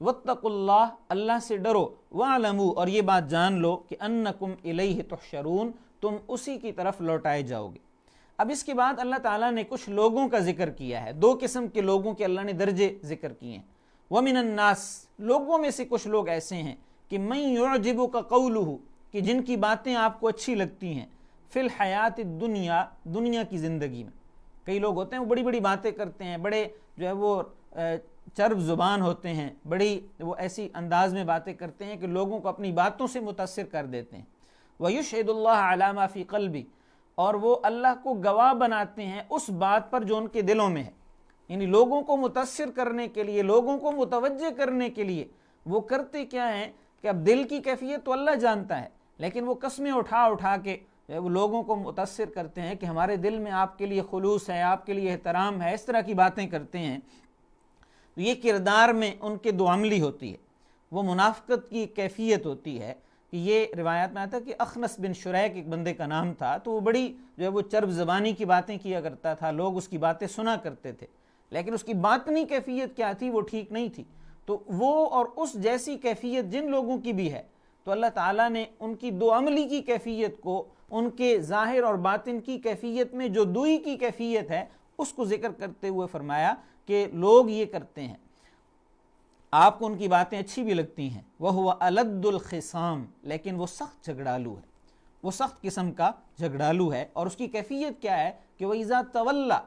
A: واتقوا اللہ، اللہ سے ڈرو۔ واعلموا، اور یہ بات جان لو کہ انکم الیہ تحشرون، تم اسی کی طرف لوٹائے جاؤ گے۔ اب اس کے بعد اللہ تعالیٰ نے کچھ لوگوں کا ذکر کیا ہے، 2 قسم کے لوگوں کے اللہ نے درجے ذکر کیے ہیں۔ ومن الناس، لوگوں میں سے کچھ لوگ ایسے ہیں کہ من یعجبک قولہ، کہ جن کی باتیں آپ کو اچھی لگتی ہیں، فی الحیات الدنیا، دنیا کی زندگی میں۔ کئی لوگ ہوتے ہیں وہ بڑی بڑی باتیں کرتے ہیں، بڑے جو ہے وہ چرب زبان ہوتے ہیں، بڑی وہ ایسی انداز میں باتیں کرتے ہیں کہ لوگوں کو اپنی باتوں سے متاثر کر دیتے ہیں۔ وَيُشْهِدُ اللَّهَ عَلَى مَا فِي قَلْبِ، اور وہ اللہ کو گواہ بناتے ہیں اس بات پر جو ان کے دلوں میں ہے۔ یعنی لوگوں کو متاثر کرنے کے لیے، لوگوں کو متوجہ کرنے کے لیے وہ کرتے کیا ہیں کہ اب دل کی کیفیت تو اللہ جانتا ہے، لیکن وہ قسمیں اٹھا اٹھا کے وہ لوگوں کو متاثر کرتے ہیں کہ ہمارے دل میں آپ کے لیے خلوص ہے، آپ کے لیے احترام ہے، اس طرح کی باتیں کرتے ہیں۔ تو یہ کردار میں ان کے دو عملی ہوتی ہے، وہ منافقت کی کیفیت ہوتی ہے۔ کہ یہ روایات میں آتا ہے کہ اخنس بن شریک ایک بندے کا نام تھا، تو وہ بڑی جو ہے وہ چرب زبانی کی باتیں کیا کرتا تھا، لوگ اس کی باتیں سنا کرتے تھے، لیکن اس کی باطنی کیفیت کیا تھی وہ ٹھیک نہیں تھی۔ تو وہ اور اس جیسی کیفیت جن لوگوں کی بھی ہے تو اللہ تعالیٰ نے ان کی دو عملی کی کیفیت کو، ان کے ظاہر اور باطن کی کیفیت میں جو دوئی کی کیفیت ہے اس کو ذکر کرتے ہوئے فرمایا کہ لوگ یہ کرتے ہیں، آپ کو ان کی باتیں اچھی بھی لگتی ہیں، وَهُوَ أَلَدُّ الْخِصَامِ، لیکن وہ سخت جھگڑالو ہے، وہ سخت قسم کا جھگڑالو ہے۔ اور اس کی کیفیت کیا ہے کہ وَإِذَا تَوَلَّى،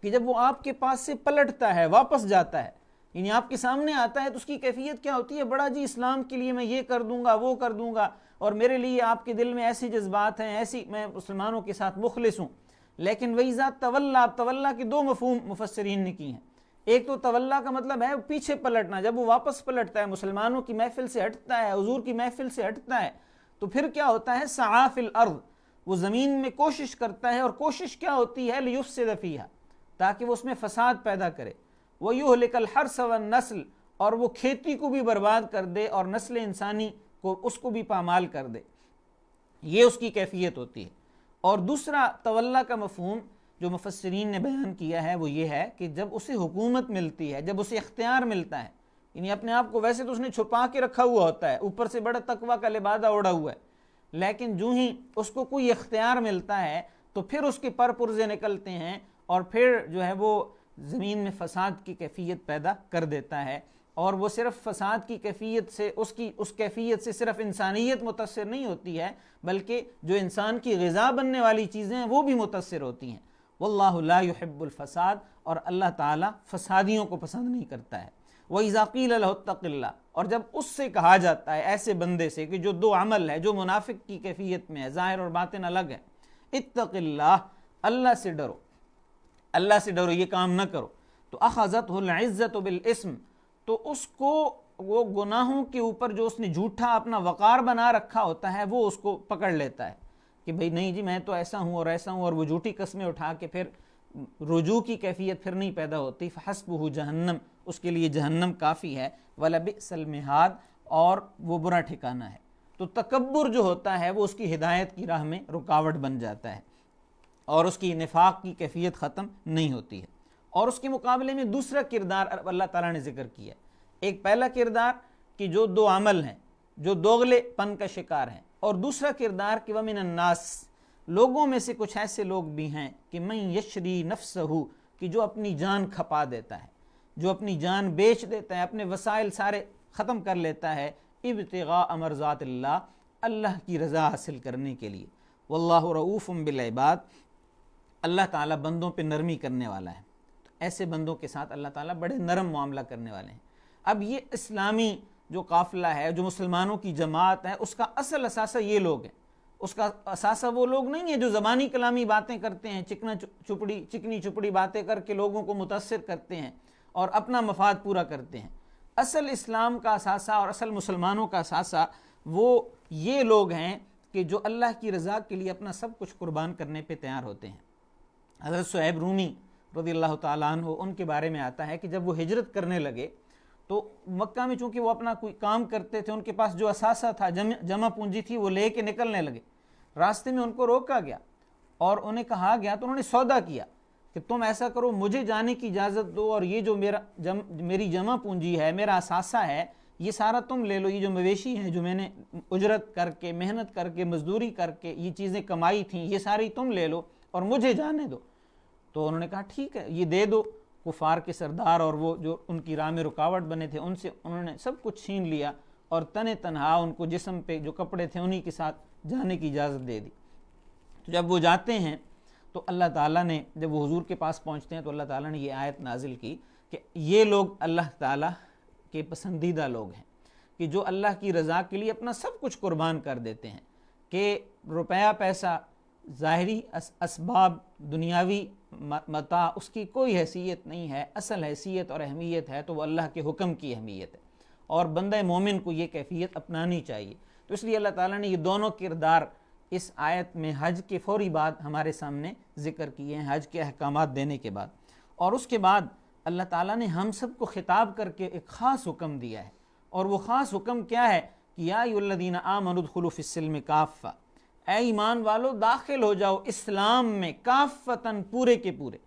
A: کہ جب وہ آپ کے پاس سے پلٹتا ہے، واپس جاتا ہے، یعنی آپ کے سامنے آتا ہے، تو اس کی کیفیت کیا ہوتی ہے؟ بڑا جی اسلام کے لیے میں یہ کر دوں گا، وہ کر دوں گا، اور میرے لیے آپ کے دل میں ایسی جذبات ہیں، ایسی میں مسلمانوں کے ساتھ مخلص ہوں۔ لیکن وَإِذَا تَوَلَّى، تولا کے دو مفہوم مفسرین نے کی ہیں۔ ایک تو تولا کا مطلب ہے پیچھے پلٹنا، جب وہ واپس پلٹتا ہے، مسلمانوں کی محفل سے ہٹتا ہے، حضور کی محفل سے ہٹتا ہے، تو پھر کیا ہوتا ہے؟ سعیٰ فی الارض، وہ زمین میں کوشش کرتا ہے، اور کوشش کیا ہوتی ہے؟ لیفسد فیہا، تاکہ وہ اس میں فساد پیدا کرے، ویہلک الحرث والنسل، اور وہ کھیتی کو بھی برباد کر دے اور نسل انسانی کو اس کو بھی پامال کر دے، یہ اس کی کیفیت ہوتی ہے۔ اور دوسرا تولا کا مفہوم جو مفسرین نے بیان کیا ہے وہ یہ ہے کہ جب اسے حکومت ملتی ہے، جب اسے اختیار ملتا ہے، یعنی اپنے آپ کو ویسے تو اس نے چھپا کے رکھا ہوا ہوتا ہے، اوپر سے بڑا تقویٰ کا لبادہ اوڑھا ہوا ہے، لیکن جو ہی اس کو کوئی اختیار ملتا ہے تو پھر اس کے پر پرزے نکلتے ہیں، اور پھر جو ہے وہ زمین میں فساد کی کیفیت پیدا کر دیتا ہے۔ اور وہ صرف فساد کی کیفیت سے، اس کیفیت سے صرف انسانیت متاثر نہیں ہوتی ہے، بلکہ جو انسان کی غذا بننے والی چیزیں ہیں وہ بھی متاثر ہوتی ہیں۔ واللہ لا يحب الفساد، اور اللہ تعالیٰ فسادیوں کو پسند نہیں کرتا ہے۔ وَإِذَا قِيلَ لَهُ اتَّقِ اللَّهِ، اور جب اس سے کہا جاتا ہے، ایسے بندے سے کہ جو دو عمل ہے، جو منافق کی کیفیت میں ہے، ظاہر اور باطن الگ ہے، اتق اللہ، اللہ سے ڈرو، اللہ سے ڈرو، یہ کام نہ کرو، تو اخذتہ العزت بالاسم، تو اس کو وہ گناہوں کے اوپر جو اس نے جھوٹا اپنا وقار بنا رکھا ہوتا ہے وہ اس کو پکڑ لیتا ہے کہ بھئی نہیں جی میں تو ایسا ہوں اور ایسا ہوں، اور وہ جھوٹی قسمیں اٹھا کے پھر رجوع کی کیفیت پھر نہیں پیدا ہوتی۔ فحسبہ جہنم، اس کے لیے جہنم کافی ہے، وَلَبِئْسَ الْمِہَادُ، اور وہ برا ٹھکانہ ہے۔ تو تکبر جو ہوتا ہے وہ اس کی ہدایت کی راہ میں رکاوٹ بن جاتا ہے، اور اس کی نفاق کی کیفیت ختم نہیں ہوتی ہے۔ اور اس کے مقابلے میں دوسرا کردار اللہ تعالیٰ نے ذکر کیا ہے۔ ایک پہلا کردار کہ جو دو عمل ہیں، جو دوغلے پن کا شکار ہیں، اور دوسرا کردار کہ وَمِنَ النَّاسِ، لوگوں میں سے کچھ ایسے لوگ بھی ہیں کہ مَن یشری نفسہ، کہ جو اپنی جان کھپا دیتا ہے، جو اپنی جان بیچ دیتا ہے، اپنے وسائل سارے ختم کر لیتا ہے، ابتغاء مرضات اللہ، اللہ کی رضا حاصل کرنے کے لیے۔ واللہ رؤوف بالعباد، اللہ تعالیٰ بندوں پہ نرمی کرنے والا ہے، تو ایسے بندوں کے ساتھ اللہ تعالیٰ بڑے نرم معاملہ کرنے والے ہیں۔ اب یہ اسلامی جو قافلہ ہے، جو مسلمانوں کی جماعت ہے، اس کا اصل اثاثہ یہ لوگ ہیں، اس کا اثاثہ وہ لوگ نہیں ہیں جو زبانی کلامی باتیں کرتے ہیں، چکنی چپڑی باتیں کر کے لوگوں کو متاثر کرتے ہیں اور اپنا مفاد پورا کرتے ہیں۔ اصل اسلام کا اثاثہ اور اصل مسلمانوں کا اثاثہ وہ یہ لوگ ہیں کہ جو اللہ کی رضا کے لیے اپنا سب کچھ قربان کرنے پہ تیار ہوتے ہیں۔ حضرت صہیب رومی رضی اللہ تعالیٰ عنہ، ان کے بارے میں آتا ہے کہ جب وہ ہجرت کرنے لگے تو مکہ میں چونکہ وہ اپنا کوئی کام کرتے تھے، ان کے پاس جو اثاثہ تھا، جمع پونجی تھی، وہ لے کے نکلنے لگے۔ راستے میں ان کو روکا گیا اور انہیں کہا گیا، تو انہوں نے سودا کیا کہ تم ایسا کرو، مجھے جانے کی اجازت دو، اور یہ جو میری جمع پونجی ہے، میرا اثاثہ ہے، یہ سارا تم لے لو، یہ جو مویشی ہیں جو میں نے اجرت کر کے، محنت کر کے، مزدوری کر کے یہ چیزیں کمائی تھیں، یہ ساری تم لے لو اور مجھے جانے دو۔ تو انہوں نے کہا ٹھیک ہے، یہ دے دو۔ کفار کے سردار اور وہ جو ان کی راہ میں رکاوٹ بنے تھے، ان سے انہوں نے سب کچھ چھین لیا، اور تنہا ان کو جسم پہ جو کپڑے تھے انہی کے ساتھ جانے کی اجازت دے دی۔ تو جب وہ جاتے ہیں تو اللہ تعالیٰ نے، جب وہ حضور کے پاس پہنچتے ہیں تو اللہ تعالیٰ نے یہ آیت نازل کی کہ یہ لوگ اللہ تعالیٰ کے پسندیدہ لوگ ہیں، کہ جو اللہ کی رضا کے لیے اپنا سب کچھ قربان کر دیتے ہیں، کہ روپیہ پیسہ، ظاہری اسباب، دنیاوی متاع، اس کی کوئی حیثیت نہیں ہے، اصل حیثیت اور اہمیت ہے تو وہ اللہ کے حکم کی اہمیت ہے، اور بندہ مومن کو یہ کیفیت اپنانی چاہیے۔ تو اس لیے اللہ تعالیٰ نے یہ دونوں کردار اس آیت میں حج کے فوری بعد ہمارے سامنے ذکر کیے ہیں، حج کے احکامات دینے کے بعد۔ اور اس کے بعد اللہ تعالیٰ نے ہم سب کو خطاب کر کے ایک خاص حکم دیا ہے، اور وہ خاص حکم کیا ہے کہ یا ایھا الذین آمنوا ادخلوا فی السلم کافہ، اے ایمان والو داخل ہو جاؤ اسلام میں، کافتاً، پورے کے پورے،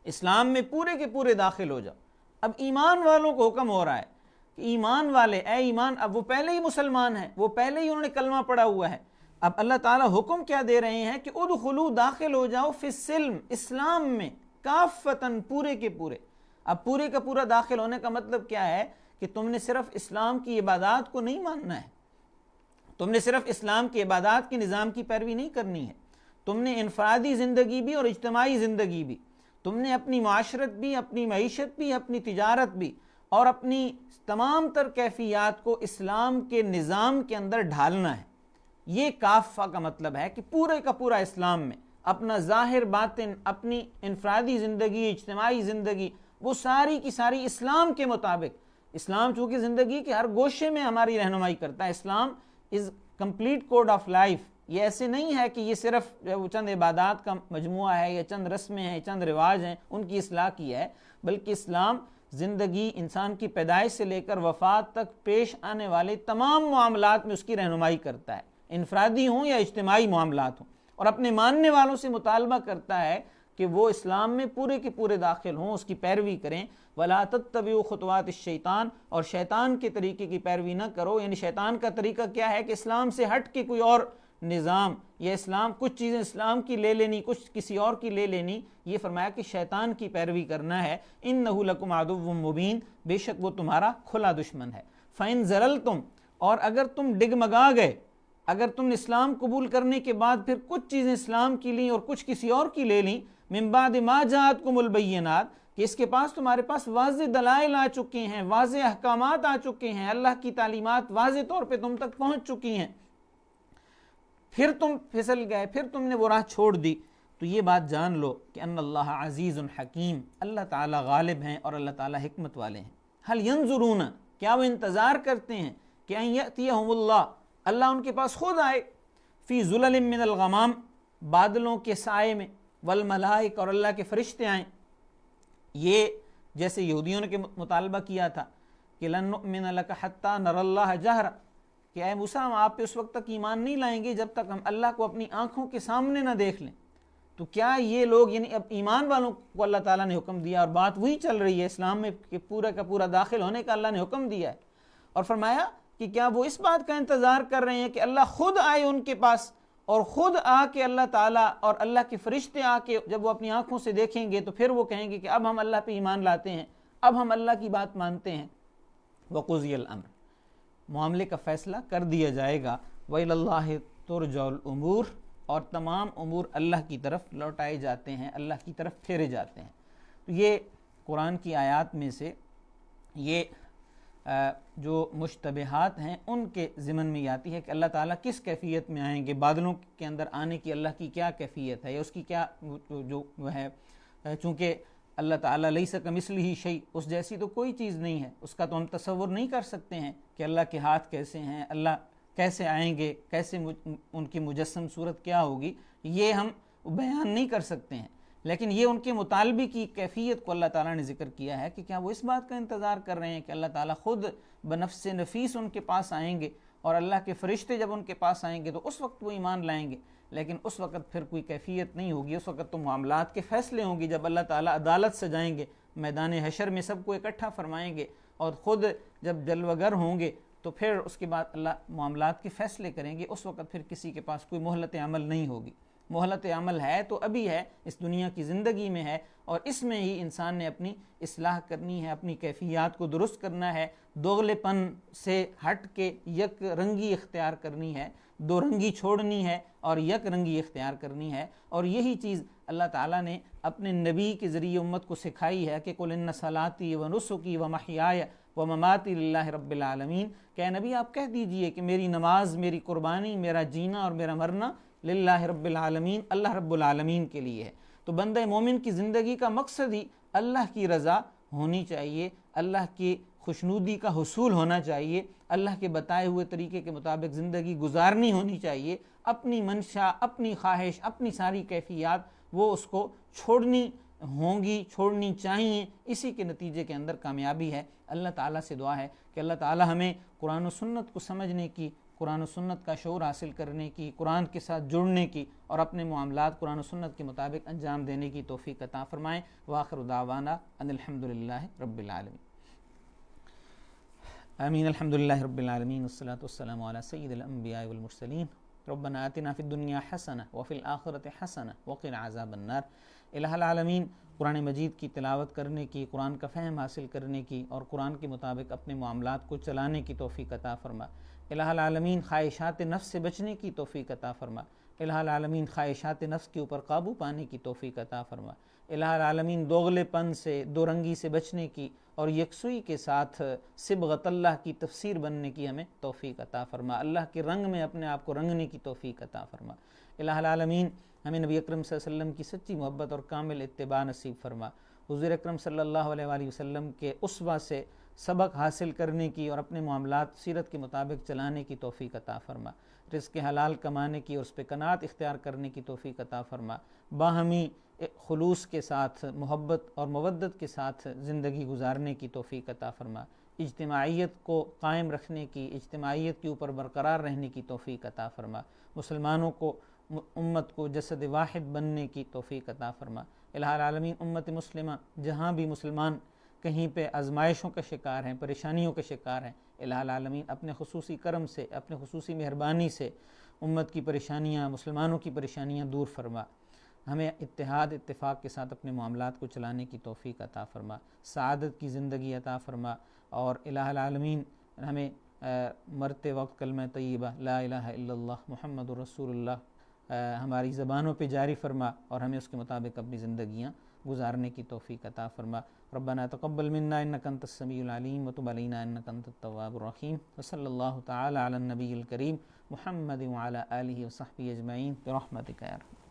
A: اسلام میں پورے کے پورے داخل ہو جاؤ۔ اب ایمان والوں کو حکم ہو رہا ہے کہ ایمان والے، اے ایمان، اب وہ پہلے ہی مسلمان ہیں، وہ پہلے ہی انہوں نے کلمہ پڑھا ہوا ہے، اب اللہ تعالیٰ حکم کیا دے رہے ہیں کہ ادخلوا، داخل ہو جاؤ، فی السلم، اسلام میں، کافتن، پورے کے پورے۔ اب پورے کا پورا داخل ہونے کا مطلب کیا ہے کہ تم نے صرف اسلام کی عبادات کو نہیں ماننا ہے، تم نے صرف اسلام کی عبادات کے نظام کی پیروی نہیں کرنی ہے، تم نے انفرادی زندگی بھی اور اجتماعی زندگی بھی، تم نے اپنی معاشرت بھی، اپنی معیشت بھی، اپنی تجارت بھی، اور اپنی تمام تر کیفیات کو اسلام کے نظام کے اندر ڈھالنا ہے۔ یہ کافہ کا مطلب ہے کہ پورے کا پورا اسلام میں اپنا ظاہر باطن، اپنی انفرادی زندگی، اجتماعی زندگی، وہ ساری کی ساری اسلام کے مطابق۔ اسلام چونکہ زندگی کے ہر گوشے میں ہماری رہنمائی کرتا ہے، Islam is complete code of life. یہ ایسے نہیں ہے کہ یہ صرف چند عبادات کا مجموعہ ہے یا چند رسمیں ہیں، چند رواج ہیں، ان کی اصلاح کی ہے، بلکہ اسلام زندگی، انسان کی پیدائش سے لے کر وفات تک پیش آنے والے تمام معاملات میں اس کی رہنمائی کرتا ہے، انفرادی ہوں یا اجتماعی معاملات ہوں، اور اپنے ماننے والوں سے مطالبہ کرتا ہے کہ وہ اسلام میں پورے کے پورے داخل ہوں، اس کی پیروی کریں۔ وَلَا تَتَّبِعُوا خُطُوَاتِ الشَّيْطَانِ، اور شیطان کے طریقے کی پیروی نہ کرو۔ یعنی شیطان کا طریقہ کیا ہے کہ اسلام سے ہٹ کے کوئی اور نظام یا اسلام، کچھ چیزیں اسلام کی لے لینی، کچھ کسی اور کی لے لینی، یہ فرمایا کہ شیطان کی پیروی کرنا ہے۔ إِنَّهُ لَكُمْ عَدُوٌّ مُّبِينٌ، بے شک وہ تمہارا کھلا دشمن ہے۔ فَإِن زَلَلْتُمْ، اور اگر تم ڈگمگا گئے، اگر تم نے اسلام قبول کرنے کے بعد پھر کچھ چیزیں اسلام کی لیں اور کچھ کسی اور کی لے لیں، من بعد ما جاءتکم البینات، کہ اس کے پاس تمہارے پاس واضح دلائل آ چکے ہیں، واضح احکامات آ چکے ہیں، اللہ کی تعلیمات واضح طور پہ تم تک پہنچ چکی ہیں، پھر تم پھسل گئے، پھر تم نے وہ راہ چھوڑ دی، تو یہ بات جان لو کہ ان اللہ عزیز حکیم، اللہ تعالیٰ غالب ہیں اور اللہ تعالیٰ حکمت والے ہیں۔ هل ينظرون، کیا وہ انتظار کرتے ہیں کہ ان یأتیہم اللہ، اللہ ان کے پاس خود آئے، فی ظلل من الغمام، بادلوں کے سائے میں، والملائک، اور اللہ کے فرشتے آئیں۔ یہ جیسے یہودیوں نے مطالبہ کیا تھا کہ لن نؤمن لک حتی نری اللہ جہرا، کہ اے موسیٰ ہم آپ پہ اس وقت تک ایمان نہیں لائیں گے جب تک ہم اللہ کو اپنی آنکھوں کے سامنے نہ دیکھ لیں۔ تو کیا یہ لوگ، یعنی اب ایمان والوں کو اللہ تعالیٰ نے حکم دیا، اور بات وہی چل رہی ہے اسلام میں کہ پورا کا پورا داخل ہونے کا اللہ نے حکم دیا ہے، اور فرمایا کہ کیا وہ اس بات کا انتظار کر رہے ہیں کہ اللہ خود آئے ان کے پاس، اور خود آ کے اللہ تعالیٰ اور اللہ کے فرشتے آ کے جب وہ اپنی آنکھوں سے دیکھیں گے تو پھر وہ کہیں گے کہ اب ہم اللہ پہ ایمان لاتے ہیں، اب ہم اللہ کی بات مانتے ہیں۔ وَقُضِيَ الْأَمْرُ، معاملے کا فیصلہ کر دیا جائے گا۔ وَإِلَى اللَّهِ تُرْجَعُ الْأُمُورُ، اور تمام امور اللہ کی طرف لوٹائے جاتے ہیں، اللہ کی طرف پھیرے جاتے ہیں۔ تو یہ قرآن کی آیات میں سے یہ جو مشتبہات ہیں ان کے ضمن میں یہ آتی ہے کہ اللہ تعالیٰ کس کیفیت میں آئیں گے، بادلوں کے اندر آنے کی اللہ کی کیا کیفیت ہے، یا اس کی کیا جو ہے، چونکہ اللہ تعالیٰ لیس کمثلہ شیء، اس جیسی تو کوئی چیز نہیں ہے، اس کا تو ہم تصور نہیں کر سکتے ہیں کہ اللہ کے ہاتھ کیسے ہیں، اللہ کیسے آئیں گے، کیسے ان کی مجسم صورت کیا ہوگی، یہ ہم بیان نہیں کر سکتے ہیں، لیکن یہ ان کے مطالبے کی کیفیت کو اللہ تعالیٰ نے ذکر کیا ہے کہ کیا وہ اس بات کا انتظار کر رہے ہیں کہ اللہ تعالیٰ خود بنفس نفیس ان کے پاس آئیں گے، اور اللہ کے فرشتے جب ان کے پاس آئیں گے تو اس وقت وہ ایمان لائیں گے، لیکن اس وقت پھر کوئی کیفیت نہیں ہوگی، اس وقت تو معاملات کے فیصلے ہوں گے، جب اللہ تعالیٰ عدالت سجائیں گے، میدان حشر میں سب کو اکٹھا فرمائیں گے، اور خود جب جلوگر ہوں گے تو پھر اس کے بعد اللہ معاملات کے فیصلے کریں گے، اس وقت پھر کسی کے پاس کوئی مہلت عمل نہیں ہوگی۔ مہلت عمل ہے تو ابھی ہے، اس دنیا کی زندگی میں ہے، اور اس میں ہی انسان نے اپنی اصلاح کرنی ہے، اپنی کیفیات کو درست کرنا ہے، دوغلے پن سے ہٹ کے یک رنگی اختیار کرنی ہے، دو رنگی چھوڑنی ہے اور یک رنگی اختیار کرنی ہے، اور یہی چیز اللہ تعالیٰ نے اپنے نبی کے ذریعے امت کو سکھائی ہے کہ قُلْ إِنَّ صَلَاتِي وَنُسُكِي وَمَحْيَايَ وَمَمَاتِي لِلَّهِ رَبِّ الْعَالَمِينَ، کہ اے نبی آپ کہہ دیجئے کہ میری نماز، میری قربانی، میرا جینا اور میرا مرنا للہ رب العالمین، اللہ رب العالمین کے لیے ہے۔ تو بندہ مومن کی زندگی کا مقصد ہی اللہ کی رضا ہونی چاہیے، اللہ کی خوشنودی کا حصول ہونا چاہیے، اللہ کے بتائے ہوئے طریقے کے مطابق زندگی گزارنی ہونی چاہیے، اپنی منشا، اپنی خواہش، اپنی ساری کیفیات وہ اس کو چھوڑنی ہوں گی، چھوڑنی چاہیے، اسی کے نتیجے کے اندر کامیابی ہے۔ اللہ تعالیٰ سے دعا ہے کہ اللہ تعالیٰ ہمیں قرآن و سنت کو سمجھنے کی، قرآن و سنت کا شعور حاصل کرنے کی، قرآن کے ساتھ جڑنے کی، اور اپنے معاملات قرآن و سنت کے مطابق انجام دینے کی توفیق عطا فرمائیں۔ وآخر دعوانا ان الحمد للہ رب العالمین۔ آمین. الحمدللہ رب العالمین والصلاة والسلام علی سید الانبیاء والمرسلین. ربنا آتنا فی الدنیا حسنہ وفی الآخرۃ حسنہ وقنا عذاب النار. الہ العالمین، قرآن مجید کی تلاوت کرنے کی، قرآن کا فہم حاصل کرنے کی اور قرآن کے مطابق اپنے معاملات کو چلانے کی توفیق عطا فرما. الہ العالمین، خواہشات نفس سے بچنے کی توفیق عطا فرما. الہ العالمین، خواہشات نفس کے اوپر قابو پانے کی توفیق عطا فرما. الہ العالمین، دوغلے پن سے، دو رنگی سے بچنے کی اور یکسوئی کے ساتھ صبغت اللہ کی تفسیر بننے کی ہمیں توفیق عطا فرما. اللہ کے رنگ میں اپنے آپ کو رنگنے کی توفیق عطا فرما. الہ العالمین، ہمیں نبی اکرم صلی اللہ علیہ وسلم کی سچی محبت اور کامل اتباع نصیب فرما. حضور اکرم صلی اللہ علیہ وآلہ وسلم کے اسوہ سے سبق حاصل کرنے کی اور اپنے معاملات سیرت کے مطابق چلانے کی توفیق عطا فرما. رزق حلال کمانے کی اور اس پہ قناعت اختیار کرنے کی توفیق عطا فرما. باہمی خلوص کے ساتھ، محبت اور مودت کے ساتھ زندگی گزارنے کی توفیق عطا فرما. اجتماعیت کو قائم رکھنے کی، اجتماعیت کے اوپر برقرار رہنے کی توفیق عطا فرما. مسلمانوں کو، امت کو جسد واحد بننے کی توفیق عطا فرما. الہ العالمین، امت مسلمہ جہاں بھی مسلمان کہیں پہ آزمائشوں کا شکار ہیں، پریشانیوں کا شکار ہیں، الہ العالمین اپنے خصوصی کرم سے، اپنے خصوصی مہربانی سے امت کی پریشانیاں، مسلمانوں کی پریشانیاں دور فرما. ہمیں اتحاد اتفاق کے ساتھ اپنے معاملات کو چلانے کی توفیق عطا فرما. سعادت کی زندگی عطا فرما. اور الہ العالمین، ہمیں مرتے وقت کلمہ طیبہ لا الہ الا اللہ محمد رسول اللہ ہماری زبانوں پہ جاری فرما اور ہمیں اس کے مطابق اپنی زندگیاں گزارنے کی توفیق عطا فرما. ربنا تقبل منا انک انت السمیع العلیم وتب علینا انک انت التواب الرحیم. وصلی اللہ تعالی علی النبی الکریم محمد وعلی آلہ وصحبہ اجمعین برحمتک یا رب.